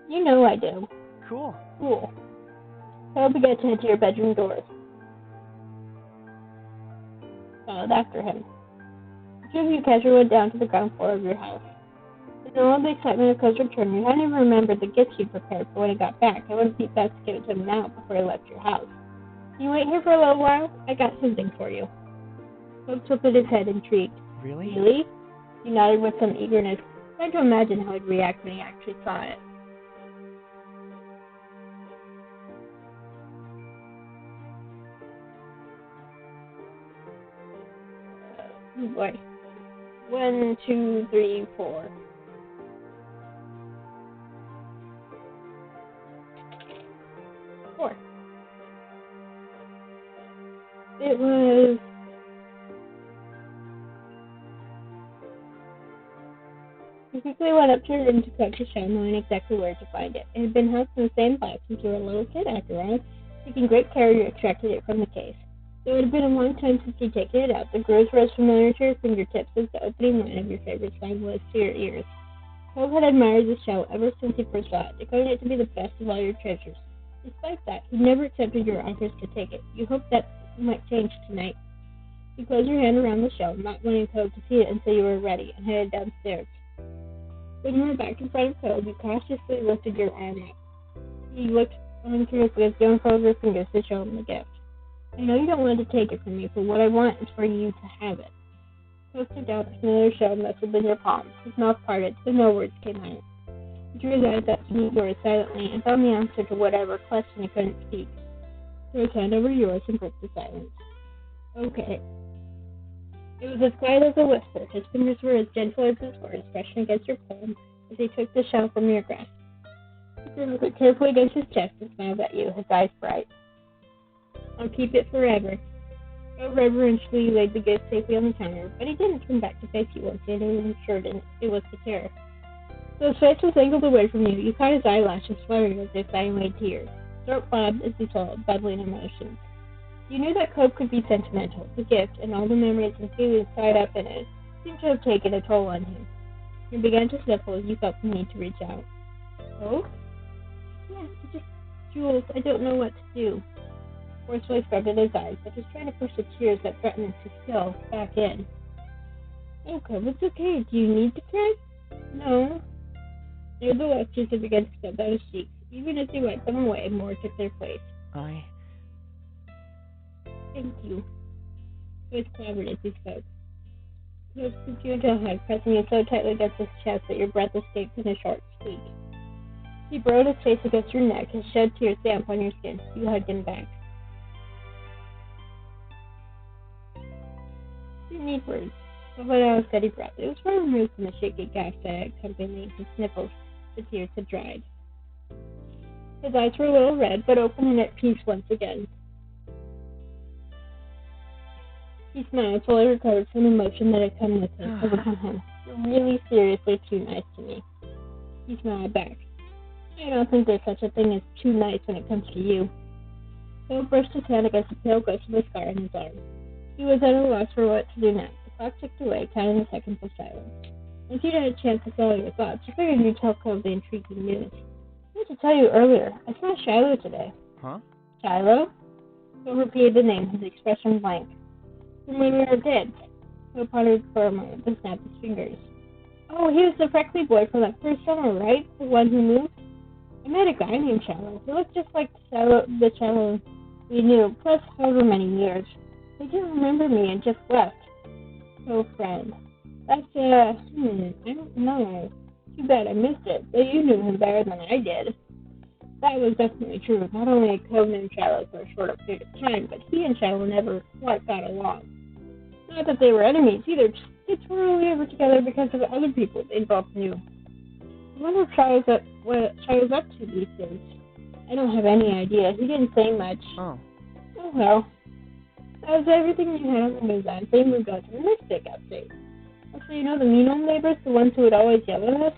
You know I do.
cool.
Cool. Cove began to head to your bedroom doors. Followed after him. The two of you casually went down to the ground floor of your house. In all the excitement of Cove's return, you hadn't even remembered the gifts you'd prepared for when he got back. It would be best to give it to him now before he left your house. Can you wait here for a little while? I got something for you. Cove tilted his head, intrigued.
Really?
Really? He nodded with some eagerness, trying to imagine how he'd react when he actually saw it. Oh boy. 1, 2, 3, 4. It was... You quickly went up to your room to collect the shell, knowing exactly where to find it. It had been housed in the same box since you were a little kid, after all. Taking great care, you extracted it from the case. Though it had been a long time since you'd taken it out, the grooves were as familiar to your fingertips as the opening line of your favorite song was to your ears. Cove had admired the shell ever since he first saw it, declaring it to be the best of all your treasures. Despite that, he never accepted your offers to take it. You hoped that might change tonight. You closed your hand around the shell, not wanting Cove to see it until you were ready, and headed downstairs. When you were back in front of Cove, you cautiously lifted your arm up. He looked on curiously as you unfolded your fingers to show him the gift. I know you don't want to take it from me, but what I want is for you to have it. Cove took out a familiar shell nestled in your palm. His mouth parted, so no words came out. He drew his eyes up to meet yours silently and found the answer to whatever question he couldn't speak. Threw his hand over yours and broke the silence. Okay. It was as quiet as a whisper. His fingers were as gentle as his words, brushing against your palm as he took the shell from your grasp. He grinned it carefully against his chest and smiled at you, his eyes bright. I'll keep it forever. Cove reverentially laid the gift safely on the counter, but he didn't turn back to face you once he had ensured it was secure. So his face was angled away from you. You caught his eyelashes fluttering as if they away tears. Throat bobbed as he swallowed bubbling emotions. You knew that Cove could be sentimental. The gift, and all the memories and feelings tied up in it, seemed to have taken a toll on him. You began to sniffle as you felt the need to reach out. Oh? Yeah, Jules, I don't know what to do. Forcefully scrubbed at his eyes, but was trying to push the tears that threatened to spill back in. Oh, Cove, it's okay. Do you need to cry? No. Nevertheless, tears had begun to spill down his cheeks. Even as he wiped them away, more took their place. Thank you. His voice quavered as he spoke. He was scooped you into a hug, pressing you so tightly against his chest that your breath escaped in a short squeak. He burrowed his face against your neck, his shed tears damp on your skin. You hugged him back. Didn't need words. But when I was steady breath, it was far removed from the shaky gasp that accompanied his sniffles. The tears had dried. His eyes were a little red, but open and at peace once again. He smiled, fully recovered from the emotion that had come with him, overcome him. You're really seriously too nice to me. He smiled back. I don't think there's such a thing as too nice when it comes to you. Phil brushed his hand against the pale ghost of the scar on his arm. He was at a loss for what to do next. The clock ticked away, counting the seconds of silence. Once you'd had a chance to follow your thoughts, you figured you'd tell Cove the intriguing news. meant to tell you earlier, I saw Shiloh today.
Huh?
Shiloh? Phil repeated the name, his expression blank. From when we were dead. Phil pondered for a moment, then snapped his fingers. Oh, he was the freckly boy from that first summer, right? The one who moved? I met a guy named Shiloh. He looked just like the Shiloh we knew, plus however many years. They didn't remember me and just left. Oh, friend. That's, I don't know. Too bad I missed it, but you knew him better than I did. That was definitely true. Not only had Cove known Shiloh for a shorter period of time, but he and Shiloh never quite got along. Not that they were enemies either, just kids were only ever together because of other people they both knew. I wonder if what Shiloh's up to these days. I don't have any idea. He didn't say much.
Oh.
Oh well. That was everything we had on the news on. They moved on to the next big update. Also, you know the mean old neighbors, the ones who would always yell at us?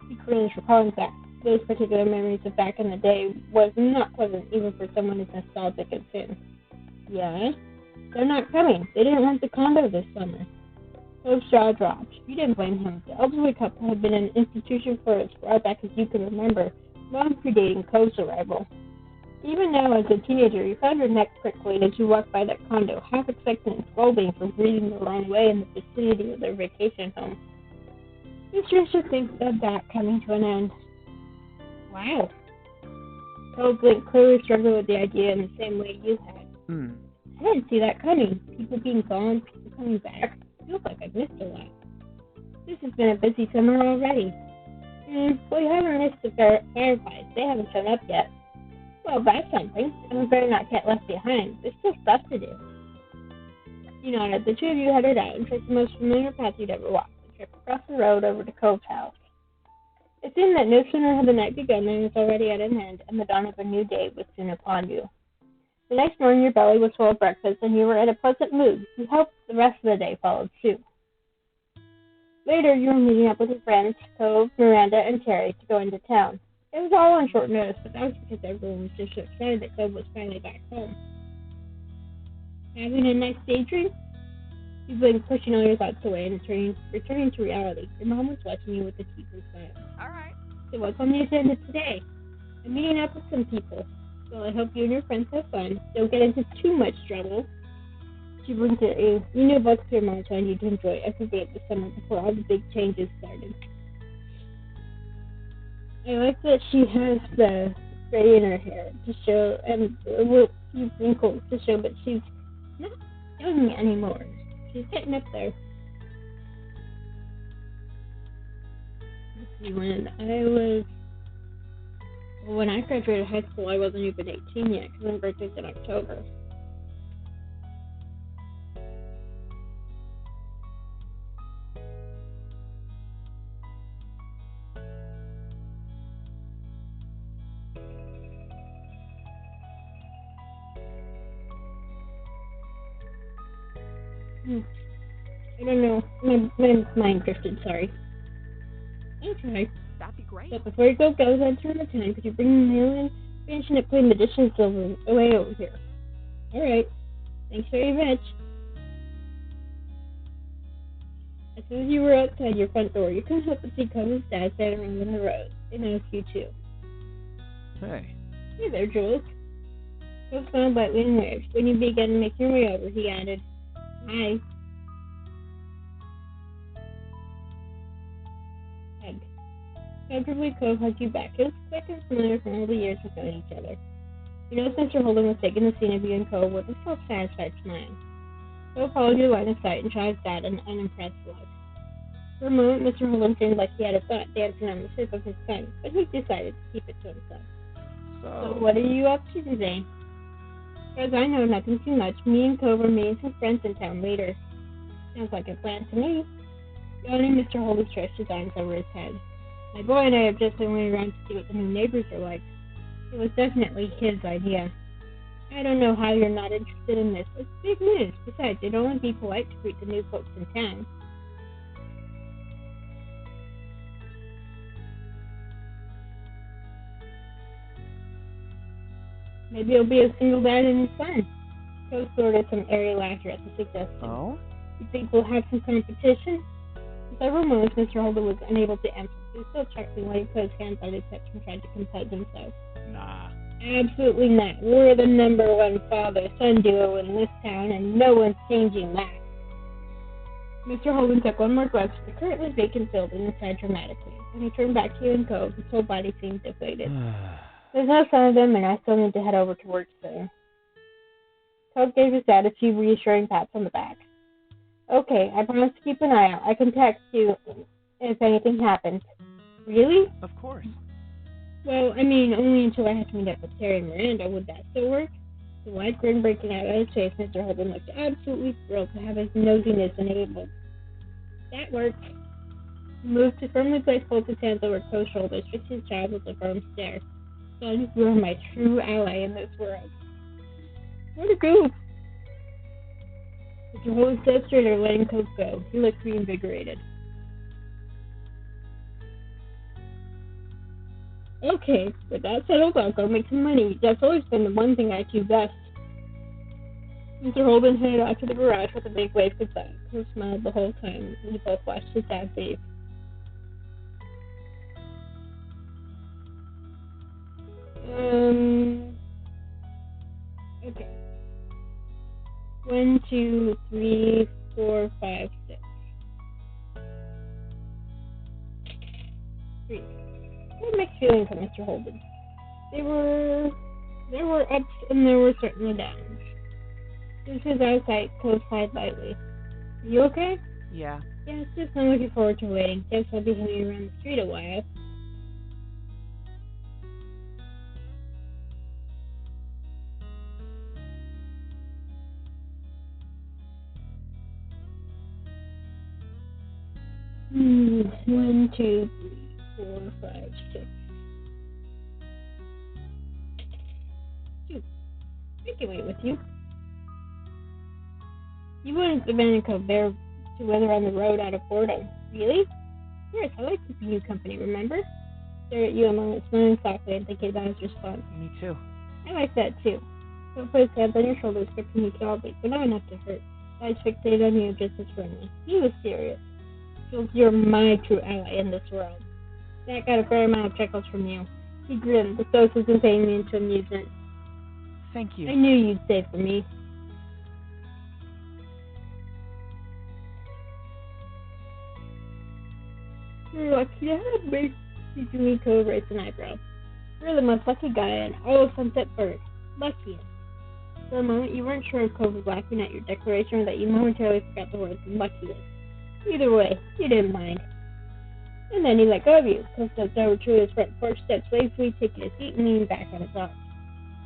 He cringed, recalling back. Those particular memories of back in the day was not pleasant, even for someone as nostalgic as him. Yeah? They're not coming. They didn't rent the condo this summer. Cove's jaw dropped. You didn't blame him. The elderly couple had been an institution for as far back as you can remember, long predating Cove's arrival. Even now, as a teenager, you found your neck prickling as you walked by that condo, half expecting a scolding for breathing the wrong way in the vicinity of their vacation home. You strange to think of that coming to an end. Wow. Cove blinked, clearly struggling with the idea in the same way you had. I didn't see that coming. People being gone, people coming back. Feels like I've missed a lot. This has been a busy summer already. Well, you haven't missed the fireflies. They haven't shown up yet. Well, that's something. I'm better not get left behind. There's still stuff to do. You nodded. The two of you headed out and took the most familiar path you'd ever walked, the trip across the road over to Cove's house. It seemed that no sooner had the night begun than it was already at an end, and the dawn of a new day was soon upon you. The next morning your belly was full of breakfast, and you were in a pleasant mood. You hoped the rest of the day followed suit. Later, you were meeting up with your friends, Cove, Miranda, and Terry, to go into town. It was all on short notice, but that was because everyone was just so excited that Cove was finally back home. Having a nice daydream? You've been pushing all your thoughts away and returning to reality. Your mom was watching you with a teasing smile.
All right.
So what's on the agenda today? I'm meeting up with some people. Well, I hope you and your friends have fun. Don't get into too much trouble. She blinked at you. You knew both of your moms wanted you to enjoy every day of the summer before all the big changes started. I like that she has the gray in her hair to show, and a few wrinkles to show, but she's not young anymore. She's getting up there. Let's see, when I graduated high school, I wasn't even 18 yet, because my birthday's in October. I don't know. My mind drifted, sorry. Okay.
That'd be great.
But before you go, on turn the time. Could you bring the mail in? Finish up putting the dishes away over here. Alright. Thanks very much. As soon as you were outside your front door, you couldn't help but see Cove's dad standing around on the road. They noticed you too.
Hey.
Hey there, Jules. Cove smiled lightly and waved. When you began making your way over, he added, Hi. Hug. Comfortably, Cove hugged you back. It was quick and familiar from all the years we've known each other. You noticed Mr. Holden was taking the scene of you and Cove with a self-satisfied smile. Cove followed your line of sight and shot his dad an unimpressed look. For a moment, Mr. Holden seemed like he had a thought dancing on the tip of his tongue, but he decided to keep it to himself. So what are you up to today? As far as I know, nothing too much. Me and Cove are meeting some friends in town later. Sounds like a plan to me. Yawning, Mr. Holden stretched his arms over his head. My boy and I have just been going around to see what the new neighbors are like. It was definitely his idea. I don't know how you're not interested in this. It's big news. Besides, it'd only be polite to greet the new folks in town. Maybe it'll be a single dad and his son. Cove snorted some airy laughter at the suggestion.
Oh?
You think we'll have some competition? For several moments, Mr. Holden was unable to answer. He was still chuckling while he put his hands on his hips and tried to compose himself.
Nah.
Absolutely not. We're the number one father-son duo in this town, and no one's changing that. Mr. Holden took one more glance at the currently vacant building and sighed dramatically. When he turned back to you and Cove, his whole body seemed deflated. There's no sign of them, and I still need to head over to work soon. Cove gave his dad a few reassuring pats on the back. Okay, I promise to keep an eye out. I can text you if anything happens. Really?
Of course.
Well, I mean, only until I have to meet up with Terry and Miranda. Would that still work? The wide grin breaking out on his face, Mr. Holden looked absolutely thrilled to have his nosiness enabled. That worked. He moved to firmly place both his hands over Cove's shoulders, fixed his child with a firm stare. Son, you are my true ally in this world. Where'd it go? Mr. Holden stood straighter, letting Cove go. He looked reinvigorated. Okay, with that settled, I'll go make some money. That's always been the one thing I do best. Mr. Holden headed out to the garage with a big wave goodbye. Cove smiled the whole time, and they both watched his dad leave. Okay. 1, 2, 3, 4, 5, 6. 3. I had mixed feelings on Mr. Holden. There were ups and there were certainly downs. Since his eyesight, Cove sighed lightly. Are you okay?
Yeah.
Yeah, it's just I'm looking forward to waiting. Guess I'll be hanging around the street a while. One, 2, 3, 4, 5, 6. Shoot, I can wait with you. You wanted Savannah Cove there to weather on the road out of boredom. Really? Yes, I like keeping you company, remember? Stare at you a moment, smiling softly and thinking about his response.
Me too.
I like that too. So put his hands on your shoulders, gripping you solidly, but not enough to hurt. Eyes fixated on you just as firmly. He was serious. Jules, you're my true ally in this world. That got a fair amount of chuckles from you. He grinned, the stoicism paying me into amusement.
Thank you.
I knew you'd say for me. You're lucky to have me. He Cove raised an eyebrow. You're the most lucky guy in all of Sunset Bird. Luckiest. For a moment, you weren't sure if Cove was laughing at your declaration or that you momentarily forgot the words luckiest. Either way, you didn't mind. And then he let go of you. Cove stepped over to his front porch steps, playfully taking a seat and leaning back on his arm.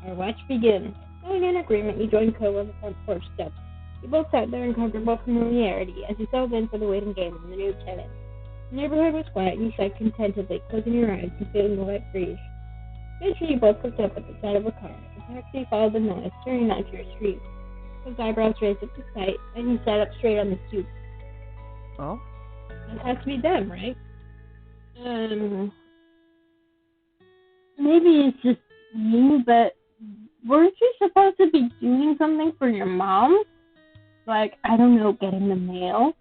Our watch begins. Knowing in agreement, you joined Cove on the front porch steps. You both sat there in comfortable familiarity as you settled in for the waiting game of the new tenant. The neighborhood was quiet, and you sat contentedly, closing your eyes and feeling the light breeze. Eventually, you both looked up at the side of a car. A taxi followed the noise, turning onto your street. His eyebrows raised at the sight, and he sat up straight on the stoop.
Oh?
It has to be them, right? Maybe it's just you, but weren't you supposed to be doing something for your mom? Like, I don't know, getting the mail?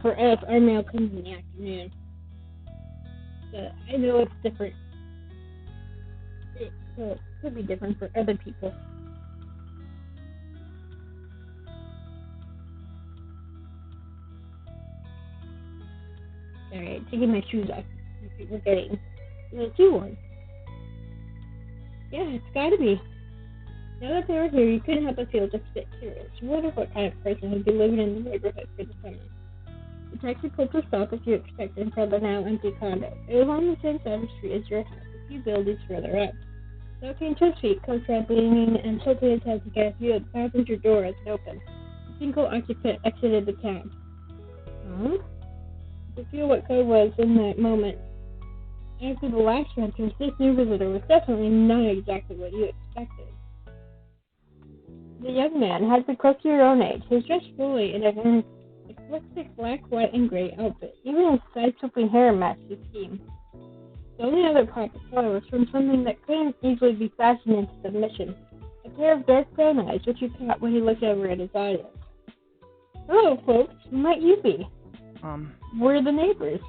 For us, our mail comes in the afternoon. But I know it's different. It could be different for other people. Alright, taking my shoes off. We're getting the 2-1. Yeah, it's gotta be. Now that they were here, you couldn't help but feel just a bit curious. You wonder what kind of person would be living in the neighborhood for the summer. The taxi pulled to a stop as you expected in front of the now empty condo. It was on the same side of the street as your house, a few buildings further up. So it came to his feet, Cove tried leaning and tilting his head to get a view of the passenger door as it opened. A single occupant exited the cab. Huh? To feel what Cove was in that moment. After the last renters, this new visitor was definitely not exactly what you expected. The young man had been close to your own age. He was dressed fully in an eclectic black, white, and gray outfit. Even his side-swooping hair matched his scheme. The only other pop of color was from something that couldn't easily be fashioned into submission. A a pair of dark brown eyes, which he caught when he looked over at his audience. Hello, folks. Who might you be? We're the neighbors.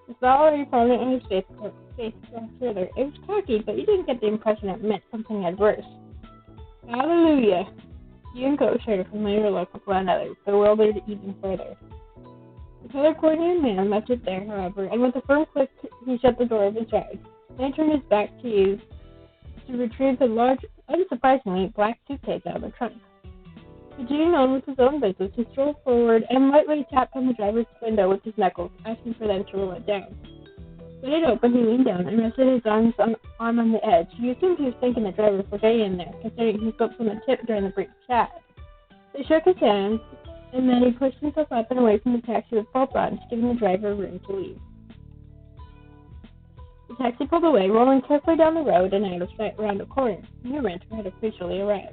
The smile already prominent on his face glanced further. It was cocky, but you didn't get the impression it meant something adverse. Hallelujah. You and Cove shared a familiar look with one another, bewildered even further. The color-coordinated man left it there, however, and with a firm click, he shut the door of his ride. Then turned his back to you to retrieve the large, unsurprisingly, black suitcase out of the trunk. Continuing on with his own business, he strolled forward and lightly tapped on the driver's window with his knuckles, asking for them to roll it down. When it opened, he leaned down and rested his arm on the edge. You assumed he was thanking the driver for getting in there, considering he slipped from the tip during the brief chat. They shook his hand, and then he pushed himself up and away from the taxi with both arms, giving the driver room to leave. The taxi pulled away, rolling carefully down the road and out of sight around a corner. Your renter had officially arrived.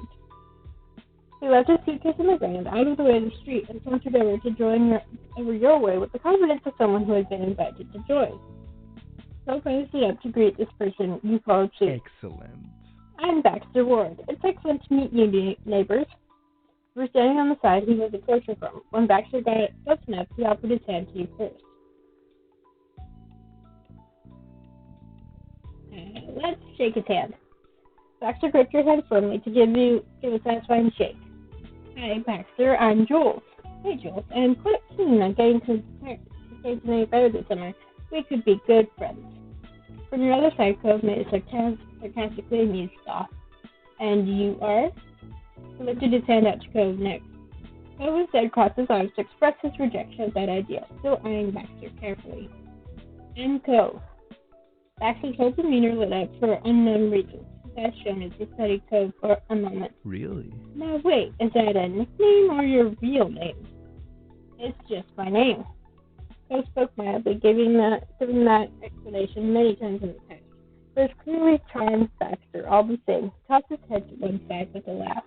He left his suitcase on the ground, out of the way of the street, and sauntered over to join your way with the confidence of someone who had been invited to join. So Cove stood up to greet this person. You followed suit.
Excellent.
I'm Baxter Ward. It's excellent to meet you, neighbors. We were standing on the side he was approaching from. When Baxter got it close enough, he offered his hand to you first. Let's shake his hand. Baxter gripped your hand firmly to give a satisfying shake. Hi, Baxter. I'm Jules. Hey, Jules. I'm quite keen on getting to know you better this summer. We could be good friends. From your other side, Cove made a sarcastically amused laugh. And you are? He lifted his hand out to Cove next. Cove instead crossed his arms to express his rejection of that idea, still eyeing Baxter carefully. I'm Cove. Baxter's whole demeanor lit up for unknown reasons. His eyes shone as he studied Cove for a moment.
Really?
Now wait, is that a nickname or your real name? It's just my name. Cove spoke mildly, giving that explanation many times in the past. But his clearly charmed Baxter, all the same, tossed his head to one side with a laugh.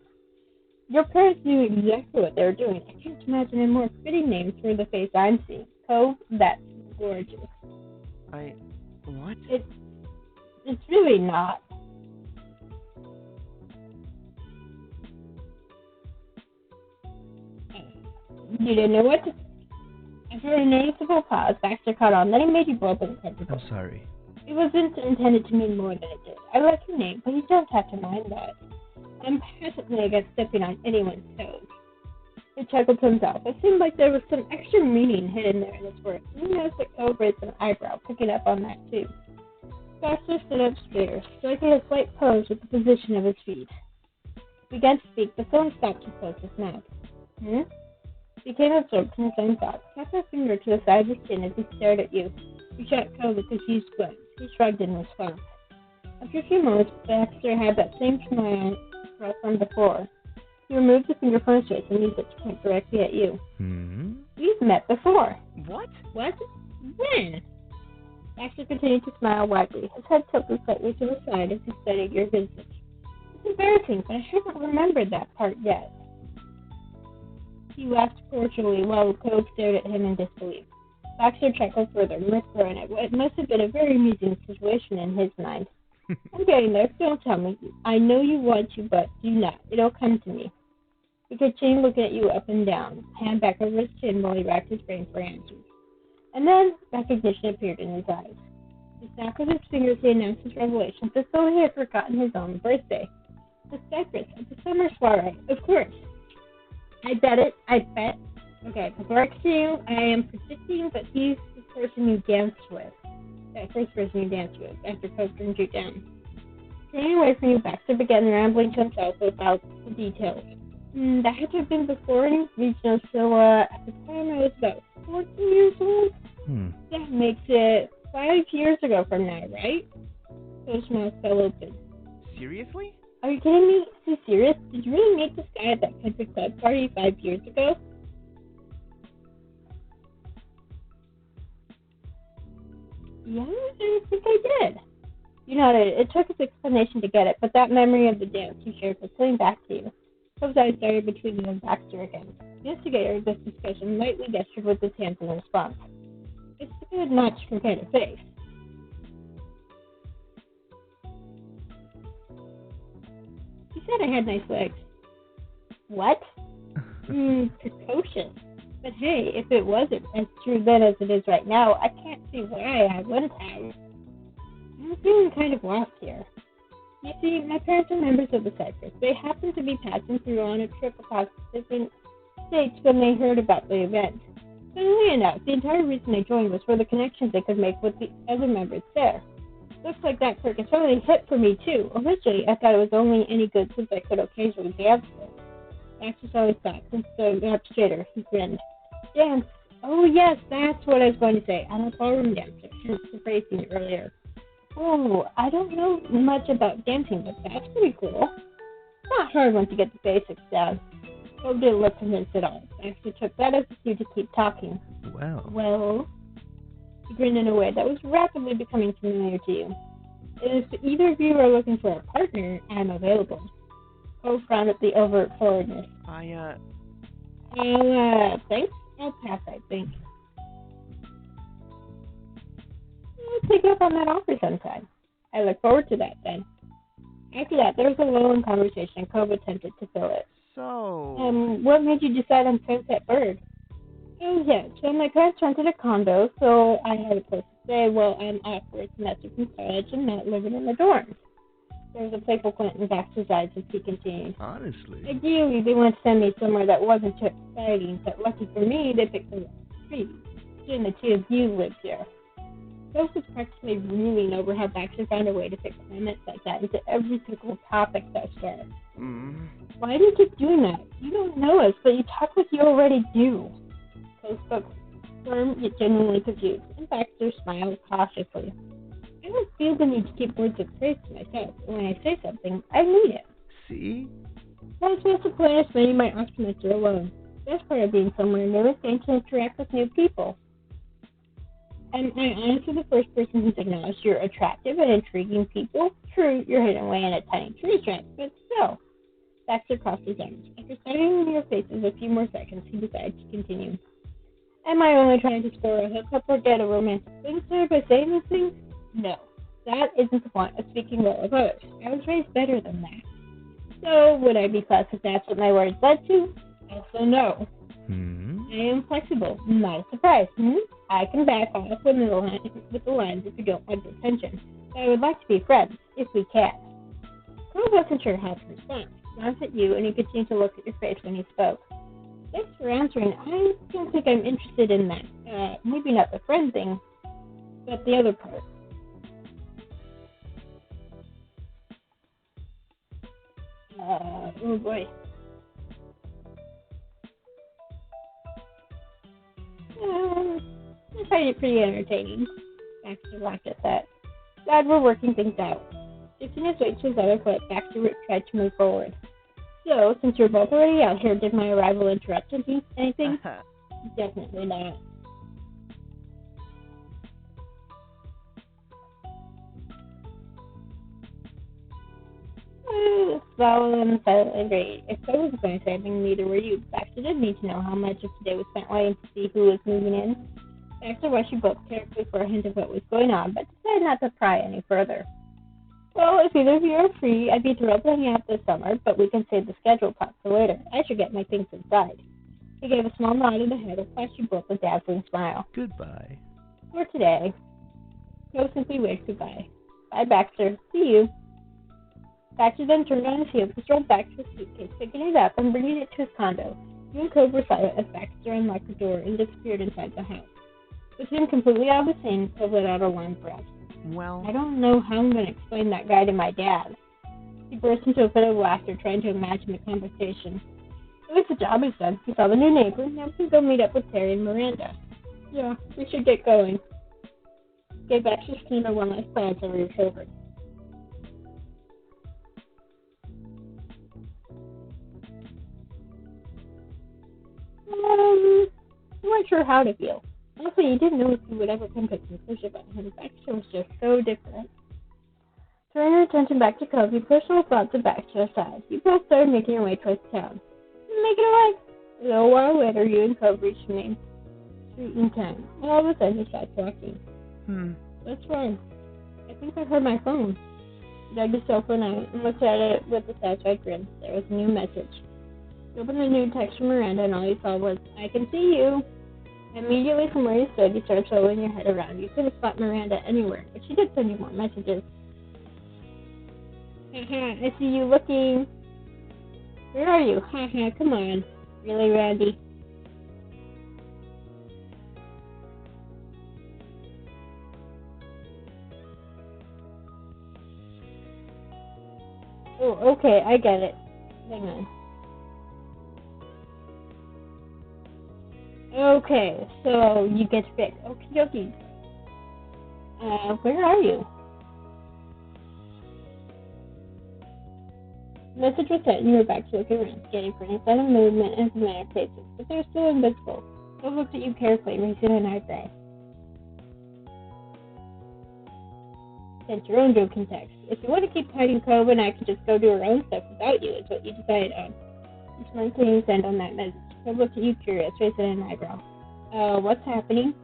Your parents knew exactly what they were doing. I can't imagine a more fitting name for the face I'm seeing. Cove, that's gorgeous.
What?
It's really not. You didn't know what to... After a noticeable pause, Baxter caught on. Then he made you both uncomfortable.
I'm sorry.
It wasn't intended to mean more than it did. I like your name, but you don't have to mind that. I'm passionately against stepping on anyone's toes. He chuckled to himself. It seemed like there was some extra meaning hidden there in his words. He noticed that Cove raised an eyebrow, picking up on that too. Baxter stood up straighter, striking a slight pose with the position of his feet. He began to speak, but someone stopped to close his mouth. He became absorbed in his own thoughts, tapped a finger to the side of his chin as he stared at you. You shot Cove with a confused glance. He shrugged in response. After a few moments, Baxter had that same smile from before. He removed the finger from his face and used it to point directly at you. We've met before.
What?
What? When? Baxter continued to smile widely, his head tilted slightly to the side as he studied your visage. It's embarrassing, but I haven't remembered that part yet. He laughed cordially while Cove stared at him in disbelief. Baxter chuckled further, mirth-growing at what must have been a very amusing situation in his mind. I'm getting there. Don't tell me. I know you want to, but do not. It'll come to me. He continued looking at you up and down, hand back over his chin while he racked his brain for answers. And then recognition appeared in his eyes. He snapped with his fingers, he announced his revelation, as though he had forgotten his own birthday. The Cypress at the summer soiree, of course. I bet. Okay, before I continue, I am predicting that he's the person you danced with. That first person you danced with, after Cove turned you down. Turning away from you, Baxter began rambling to himself about the details. That had to have been before any regional, so at the time I was about 14 years old. That makes it 5 years ago from now, right? Cove's mouth fell open.
Seriously?
Are you kidding me? Is he serious? Did you really meet this guy at that country club party 5 years ago? Yeah, I think I did. You nodded. It took his explanation to get it, but that memory of the dance you shared was coming back to you. Cove's eyes darted between you and Baxter again. The instigator of this discussion lightly gestured with his hands in response. It's good not to forget a face. He said I had nice legs. What? Precocious. But hey, if it wasn't as true then as it is right now, I can't see why I wouldn't have. I'm feeling kind of lost here. You see, my parents are members of the Cypress. They happened to be passing through on a trip across different states when they heard about the event. Funnily enough, the entire reason they joined was for the connections they could make with the other members there. Looks like that perk is totally hit for me, too. Originally, I thought it was only any good since I could occasionally dance with. That's just always thought, since the got straighter. He grinned. Dance. Oh, yes, that's what I was going to say. I'm a ballroom dancer, hence the phrasing earlier. Oh, I don't know much about dancing, but that's pretty cool. It's not hard once you get the basics down. Cove didn't look convinced at all. Baxter took that as a cue to keep talking. Well, he grinned in a way that was rapidly becoming familiar to you. If either of you are looking for a partner, I'm available. Cove frowned at the overt forwardness. Thanks? I'll pass, I think. I'll take up on that offer sometime. I look forward to that, then. After that, there was a lull in conversation. Cove attempted to fill it.
So...
what made you decide on Sunset Bird? Oh, yeah, so my parents rented a condo, so I had a place to stay while I'm off for a semester from college and not living in the dorms. There was a playful glint in Baxter's eyes as he continued.
Honestly?
Ideally, they wanted to send me somewhere that wasn't too exciting, but lucky for me, they picked the street. Soon the two of you lived here. Cove was practically reeling over how Baxter found a way to fit comments like that into every single topic thus far. Why do you keep doing that? You don't know us, but you talk like you already do. Cove spoke firm yet genuinely confused, and Baxter smiled cautiously. I don't feel the need to keep words of praise to myself. When I say something, I mean it.
See?
I was supposed to plan a spending my off semester alone. The best part of being somewhere new is getting to interact with new people. Am I honestly the first person who's acknowledged you're attractive and intriguing people? True, you're hidden away in a tiny tree trunk, but still. Baxter crossed his arms. After studying your faces a few more seconds, he decided to continue. Am I only trying to score a hookup or get a romantic thing started by saying these things? No. That isn't the point of speaking well of others. I was raised better than that. So, would I be classed if that's what my words led to? Also no. I am flexible. Not a surprise. I can back off with the lines if you don't want the attention. But I would like to be friends, if we can. Cove wasn't sure how to respond. He glanced at you, and he continued to look at your face when he spoke. Thanks for answering. I don't think I'm interested in that. Maybe not the friend thing, but the other part. Oh boy. I find it pretty entertaining. Baxter laughed at that. Glad we're working things out. Shifting his weight to his other foot, Baxter tried to move forward. So, since you're both already out here, did my arrival interrupt anything? Definitely not. Solomon silently agreed. If Cove was going to say anything, neither were you. Baxter didn't need to know how much of today was spent waiting to see who was moving in. Baxter watched you both carefully for a hint of what was going on, but decided not to pry any further. Well, if either of you are free, I'd be thrilled to hang out this summer, but we can save the schedule talk for later. I should get my things inside. He gave a small nod of the head and flashed you both a dazzling smile.
Goodbye.
For today. Cove simply waved goodbye. Bye, Baxter. See you. Baxter then turned on his heel and strolled back to his suitcase, picking it up and bringing it to his condo. You and Cove were silent as Baxter unlocked the door and disappeared inside the house. With him completely out of the scene, Cove let out a long breath.
Well...
I don't know how I'm going to explain that guy to my dad. He burst into a fit of laughter, trying to imagine the conversation. At least the job is done. He saw the new neighbor. Now we can go meet up with Terry and Miranda. Yeah, we should get going. Gave Baxter's cleaner one last glance over your shoulder. I'm not sure how to feel. Honestly, you didn't know if you would ever come to a conclusion about him. Baxter was just so different. Turning your attention back to Cove, you pushed all thoughts of Baxter aside. You both started making your way towards town. Make it away! A little while later, you and Cove reached the main street in town. All of a sudden, you stopped talking. What's wrong? I think I heard my phone. She dug his cell phone out and looked at it with a satisfied grin. There was a new message. He opened the new text from Miranda and all he saw was, "I can see you." Immediately from where you stood, you started swirling your head around. You couldn't spot Miranda anywhere, but she did send you more messages. Haha, I see you looking. Where are you? Haha, come on. Really, Randy? Oh, okay, I get it. Hang on. Okay, so you get fixed. Okie dokie. Where are you? The message was sent and you were back to looking around, scanning for any sign of movement and familiar faces, but they were still invisible. Cove looked at you carefully, raising an eyebrow. Sent your own joking text. If you want to keep hiding Cove and I can just go do our own stuff without you, is what you decided on. You smiled clicking send on that message. Cove looked at you curious, raising an eyebrow. What's happening?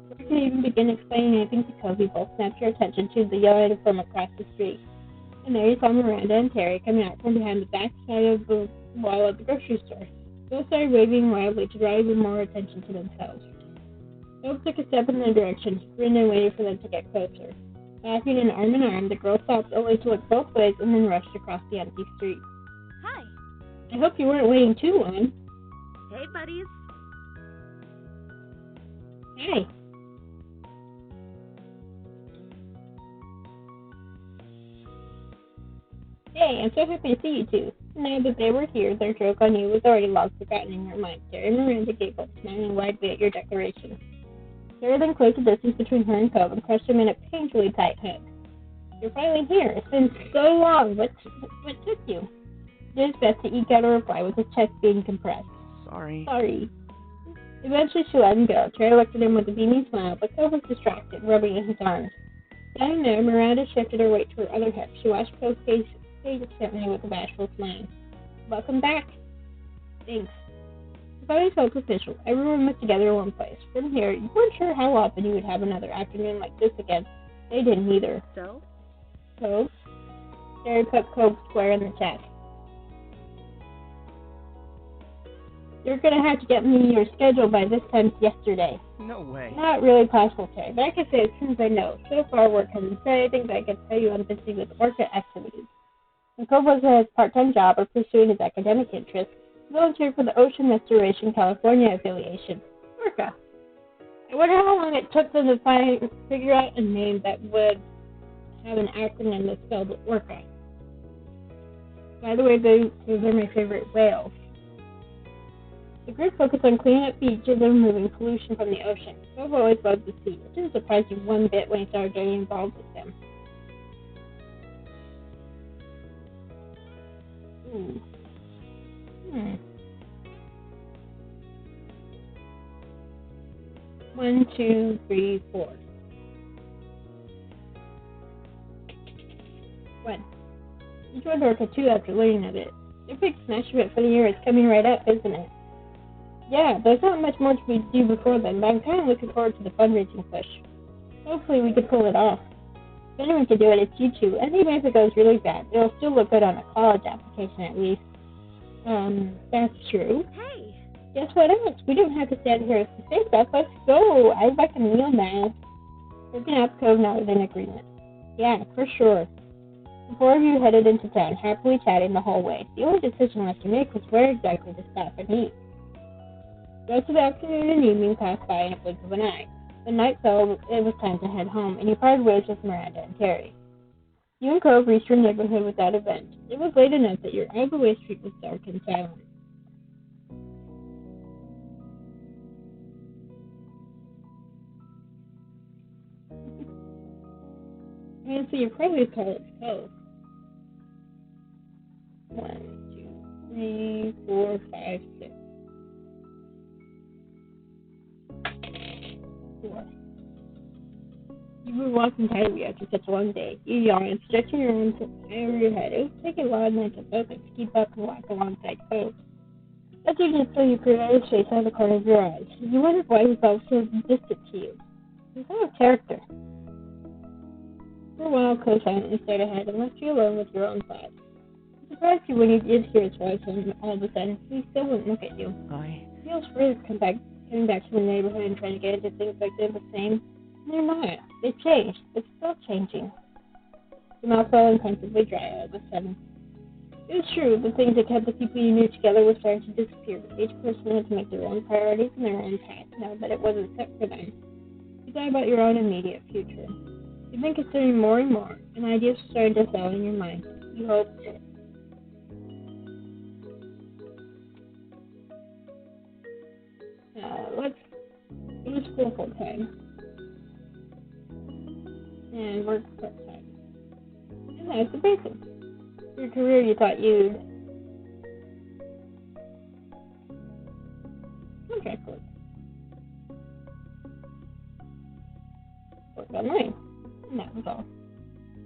Before you could even begin explaining anything to Cove, you both snapped your attention to the yellow item from across the street. And there you saw Miranda and Terry coming out from behind the back side of the wall at the grocery store. Both started waving wildly to draw even more attention to themselves. Cove took a step in their direction, grinned and waited for them to get closer. Laughing and arm in arm, the girls stopped only to look both ways and then rushed across the empty street.
Hi.
I hope you weren't waiting too long.
Hey, buddies.
Hi. Hey, I'm so happy to see you two. Now that they were here, their joke on you was already long forgotten in your mind. Terry and Miranda giggled, smiling widely at your declaration. Terry then closed the distance between her and Cove and crushed him in a painfully tight hug. You're finally here. It's been so long. What took you? He did his best to eke out a reply with his chest being compressed. Sorry. Eventually she let him go. Terry looked at him with a beaming smile, but Cove was distracted, rubbing at his arms. Standing there, Miranda shifted her weight to her other hip. She watched Cove's face gently with a bashful smile. Welcome back. Thanks. It always felt official. Everyone was together in one place. From here, you weren't sure how often you would have another afternoon like this again. They didn't either.
So?
Terry put Cove square in the chest. You're gonna have to get me your schedule by this time yesterday.
No way.
Not really possible, Terry, but I can say as soon as I know. So far, work hasn't said anything, but I can tell you I'm busy with work activities. When Cove was at his part-time job or pursuing his academic interests, he volunteered for the Ocean Restoration California affiliation, ORCA. I wonder how long it took them to figure out a name that would have an acronym that spelled ORCA. By the way, those are my favorite whales. The group focused on cleaning up beaches and removing pollution from the ocean. Cove always loved the sea. It didn't surprise you one bit when he started getting involved with them. One, two, three, four. One. You joined Orca too after learning of it. Your big smash event for the year is coming right up, isn't it? Yeah, there's not much more to do before then, but I'm kind of looking forward to the fundraising push. Hopefully we can pull it off. If anyone can do it, it's you two, and even if it goes really bad, it'll still look good on a college application at least. That's true.
Hey.
Guess what else? We don't have to stand here to say stuff. Let's go. I'd like a meal now. Looking up, Cove nodded in agreement. Yeah, for sure. The four of you headed into town, happily chatting the whole way. The only decision left to make was where exactly to stop and eat. Most of the afternoon and evening passed by in a blink of an eye. The night fell, it was time to head home, and you parted ways with Miranda and Terry. You and Cove reached your neighborhood without event. It was late enough that your out-of-the-way street was dark and silent. So you probably call it Cove. 1, 2, 3, 4, 5, 6. 4. You were walking tiredly after such a long day. You yawned, stretching your arms over your head. It was taking a lot of mental focus to keep up and walk alongside Cove. As you did so, you peered at his face out of the corner of your eyes. You wondered why he felt so distant to you. He was out of character. For a while, Cole silently stared ahead and left you alone with your own thoughts. It surprised you when you did hear his voice, and all of a sudden, he still wouldn't look at you. He feels weird coming back to the neighborhood and trying to get into things like they're the same. And they're not. They've changed. It's still changing. Your mouth fell uncomfortably dry all of a sudden. It was true, the things that kept the people you knew together were starting to disappear. Each person had to make their own priorities and their own path now that it wasn't set for them. You thought about your own immediate future. You've been considering more and more, and ideas started to settle in your mind. You hoped. It was school full-time. And work part-time. And that's the basics. Your career you thought you'd contract work online, and that was all.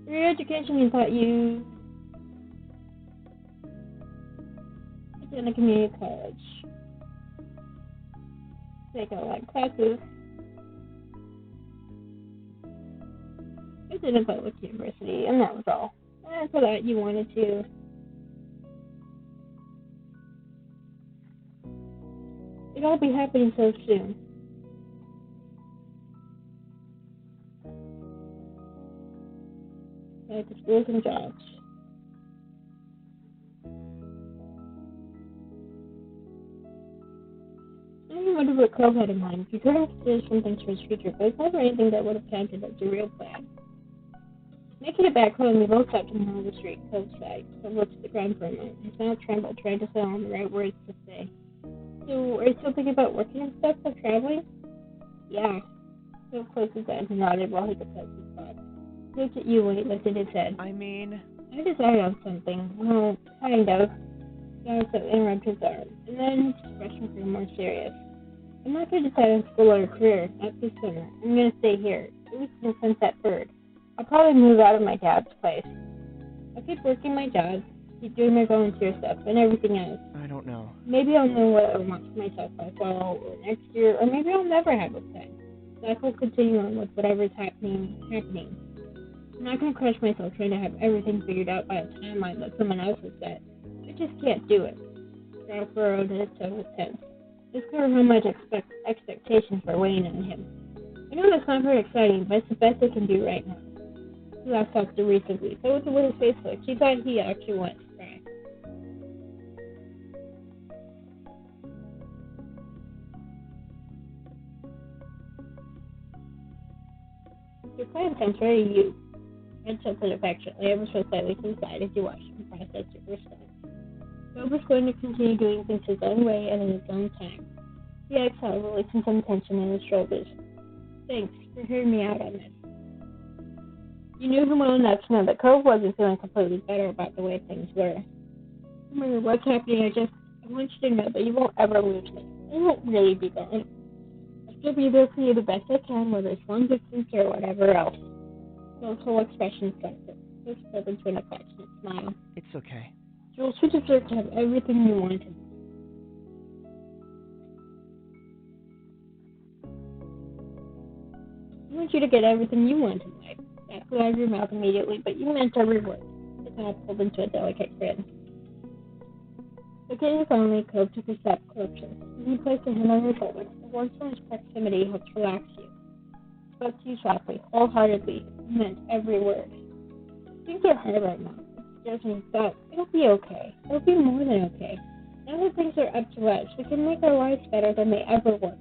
For your education you thought you attend a community college, take online classes, attend a public university, and that was all. And for that, you wanted to it'd all be happening so soon. Like the schools and jobs. I wonder what Cove had in mind. He could have considered some things for his future, but it's never anything that would have counted as a real plan. Making it back home, we both stopped in the middle of the street, Cove's side. Cove looked at the ground for a moment. His mouth trembled, trying to settle on the right words to say. So, are you still thinking about working and stuff, like traveling? Yeah. Cove closed his eyes and nodded while he composed his thoughts. He looked at you when he lifted his head.
I
decided on something. Well, kind of. He also interrupted his arm, and then his expression grew more serious. I'm not going to decide on school or a career, not this summer. I'm going to stay here, at least in Sunset Bird. I'll probably move out of my dad's place. I'll keep working my job, keep doing my volunteer stuff, and everything else.
I don't know.
Maybe I'll know what I want for myself by fall or next year, or maybe I'll never have a plan. Life will continue on with whatever's happening. I'm not going to crush myself trying to have everything figured out by a timeline that someone else has set. I just can't do it. Ralph furrowed his toe with tense. It's clear how much expectations were weighing on him. I know that's not very exciting, but it's the best I can do right now. He laughed softly recently, so with the way his face looked, she thought he actually wanted to cry. Your plan sounds very you. Ed tilted affectionately, ever so slightly to the side as you watched him process your response. Bob was going to continue doing things his own way and in his own time. He exhaled, releasing some tension in his shoulders. Thanks for hearing me out on this. You knew him well enough to know that Cove wasn't feeling completely better about the way things were. No matter what's happening, I want you to know that you won't ever lose me. I won't really be gone. I'll still be there for you the best I can, whether it's long distance or whatever else. Cove's whole expression softened. He spoke into an affectionate smile.
It's okay.
Jules, you deserve to have everything you wanted. I want you to get everything you want in life. That flew out of your mouth immediately, but you meant every word. His mouth pulled into a delicate grin. Looking at you finally, Cove took a step closer, and he placed a hand on your shoulder. The warmth from his proximity helped relax you. He spoke to you softly, wholeheartedly, and meant every word. Things are hard right now. It scares me, but it'll be okay. It'll be more than okay. Now that things are up to us, we can make our lives better than they ever were.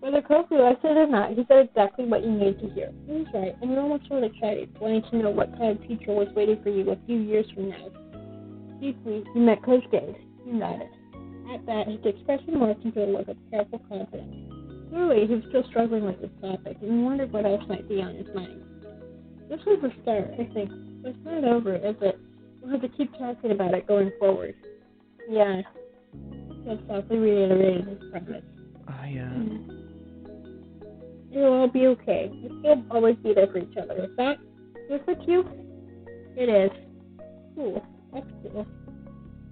Whether Cove realized it or not, he said exactly what you needed to hear. He was right, and you almost felt excited, wanting to know what kind of future was waiting for you a few years from now. Deeply, you met Cove's gaze. You nodded. At that, his expression morphed into a look of careful confidence. Clearly, he was still struggling with this topic, and you wondered what else might be on his mind. This was the start, I think, but it's not over, is it? We'll have to keep talking about it going forward. Yeah, Cove softly reiterated his promise. It'll all be okay. We'll still always be there for each other. Is that good with you? It is. Cool. That's cool.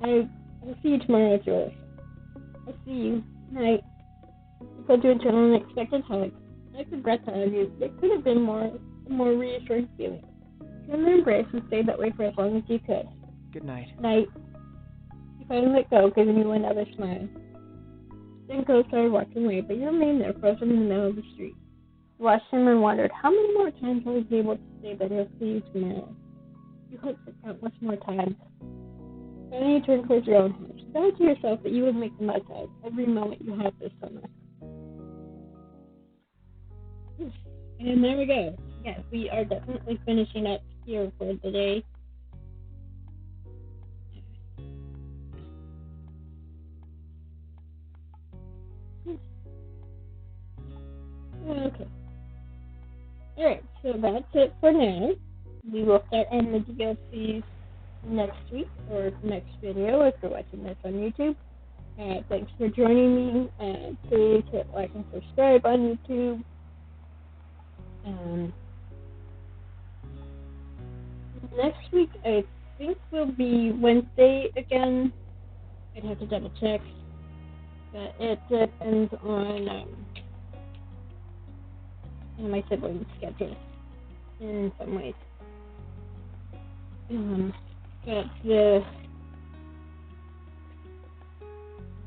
I'll see you tomorrow, Jules. I'll see you. Night. Go to an unexpected hug. I regret to hug you. It could have been a more reassuring feeling. Turn the embrace and stay that way for as long as you could.
Good night.
Night. You finally let go, giving you another smile. Then Cove started walking away, but you remained there, frozen in the middle of the street. You watched him and wondered how many more times will he be able to say that he'll see you tomorrow. You hoped for countless more times. Finally, you turned towards your own house. You vowed to yourself that you would make the most of every moment you have this summer. And there we go. Yes, we are definitely finishing up here for the day. Okay. Alright, so that's it for now. We will start on the DLCs next week, or next video if you're watching this on YouTube. Thanks for joining me. Please hit like and subscribe on YouTube. Next week, I think will be Wednesday again. I'd have to double check. But it depends on my siblings' schedule in some ways. But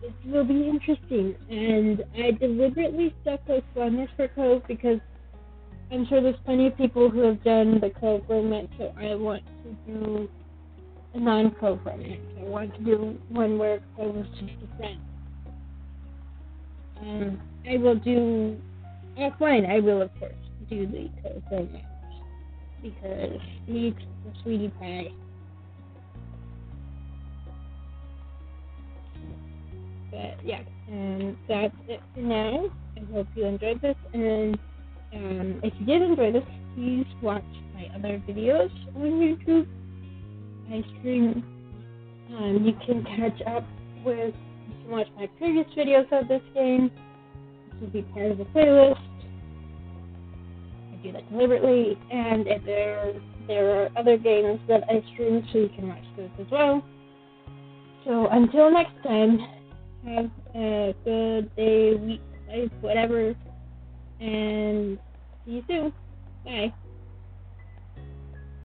it will be interesting, and I deliberately stuck with Slummers for Cove because I'm sure there's plenty of people who have done the Cove romance, so I want to do a non-Cove romance. I want to do one where Cove is just a friend. I will do offline. I will, of course, do the Cove romance because he's a sweetie pie. But yeah, that's it for now. I hope you enjoyed this, and if you did enjoy this, please watch my other videos on YouTube. I stream. You can catch up with. You can watch my previous videos of this game. This will be part of the playlist. I do that deliberately, and if there are other games that I stream, so you can watch those as well. So until next time, have a good day, week, life, whatever, and see you soon. Bye.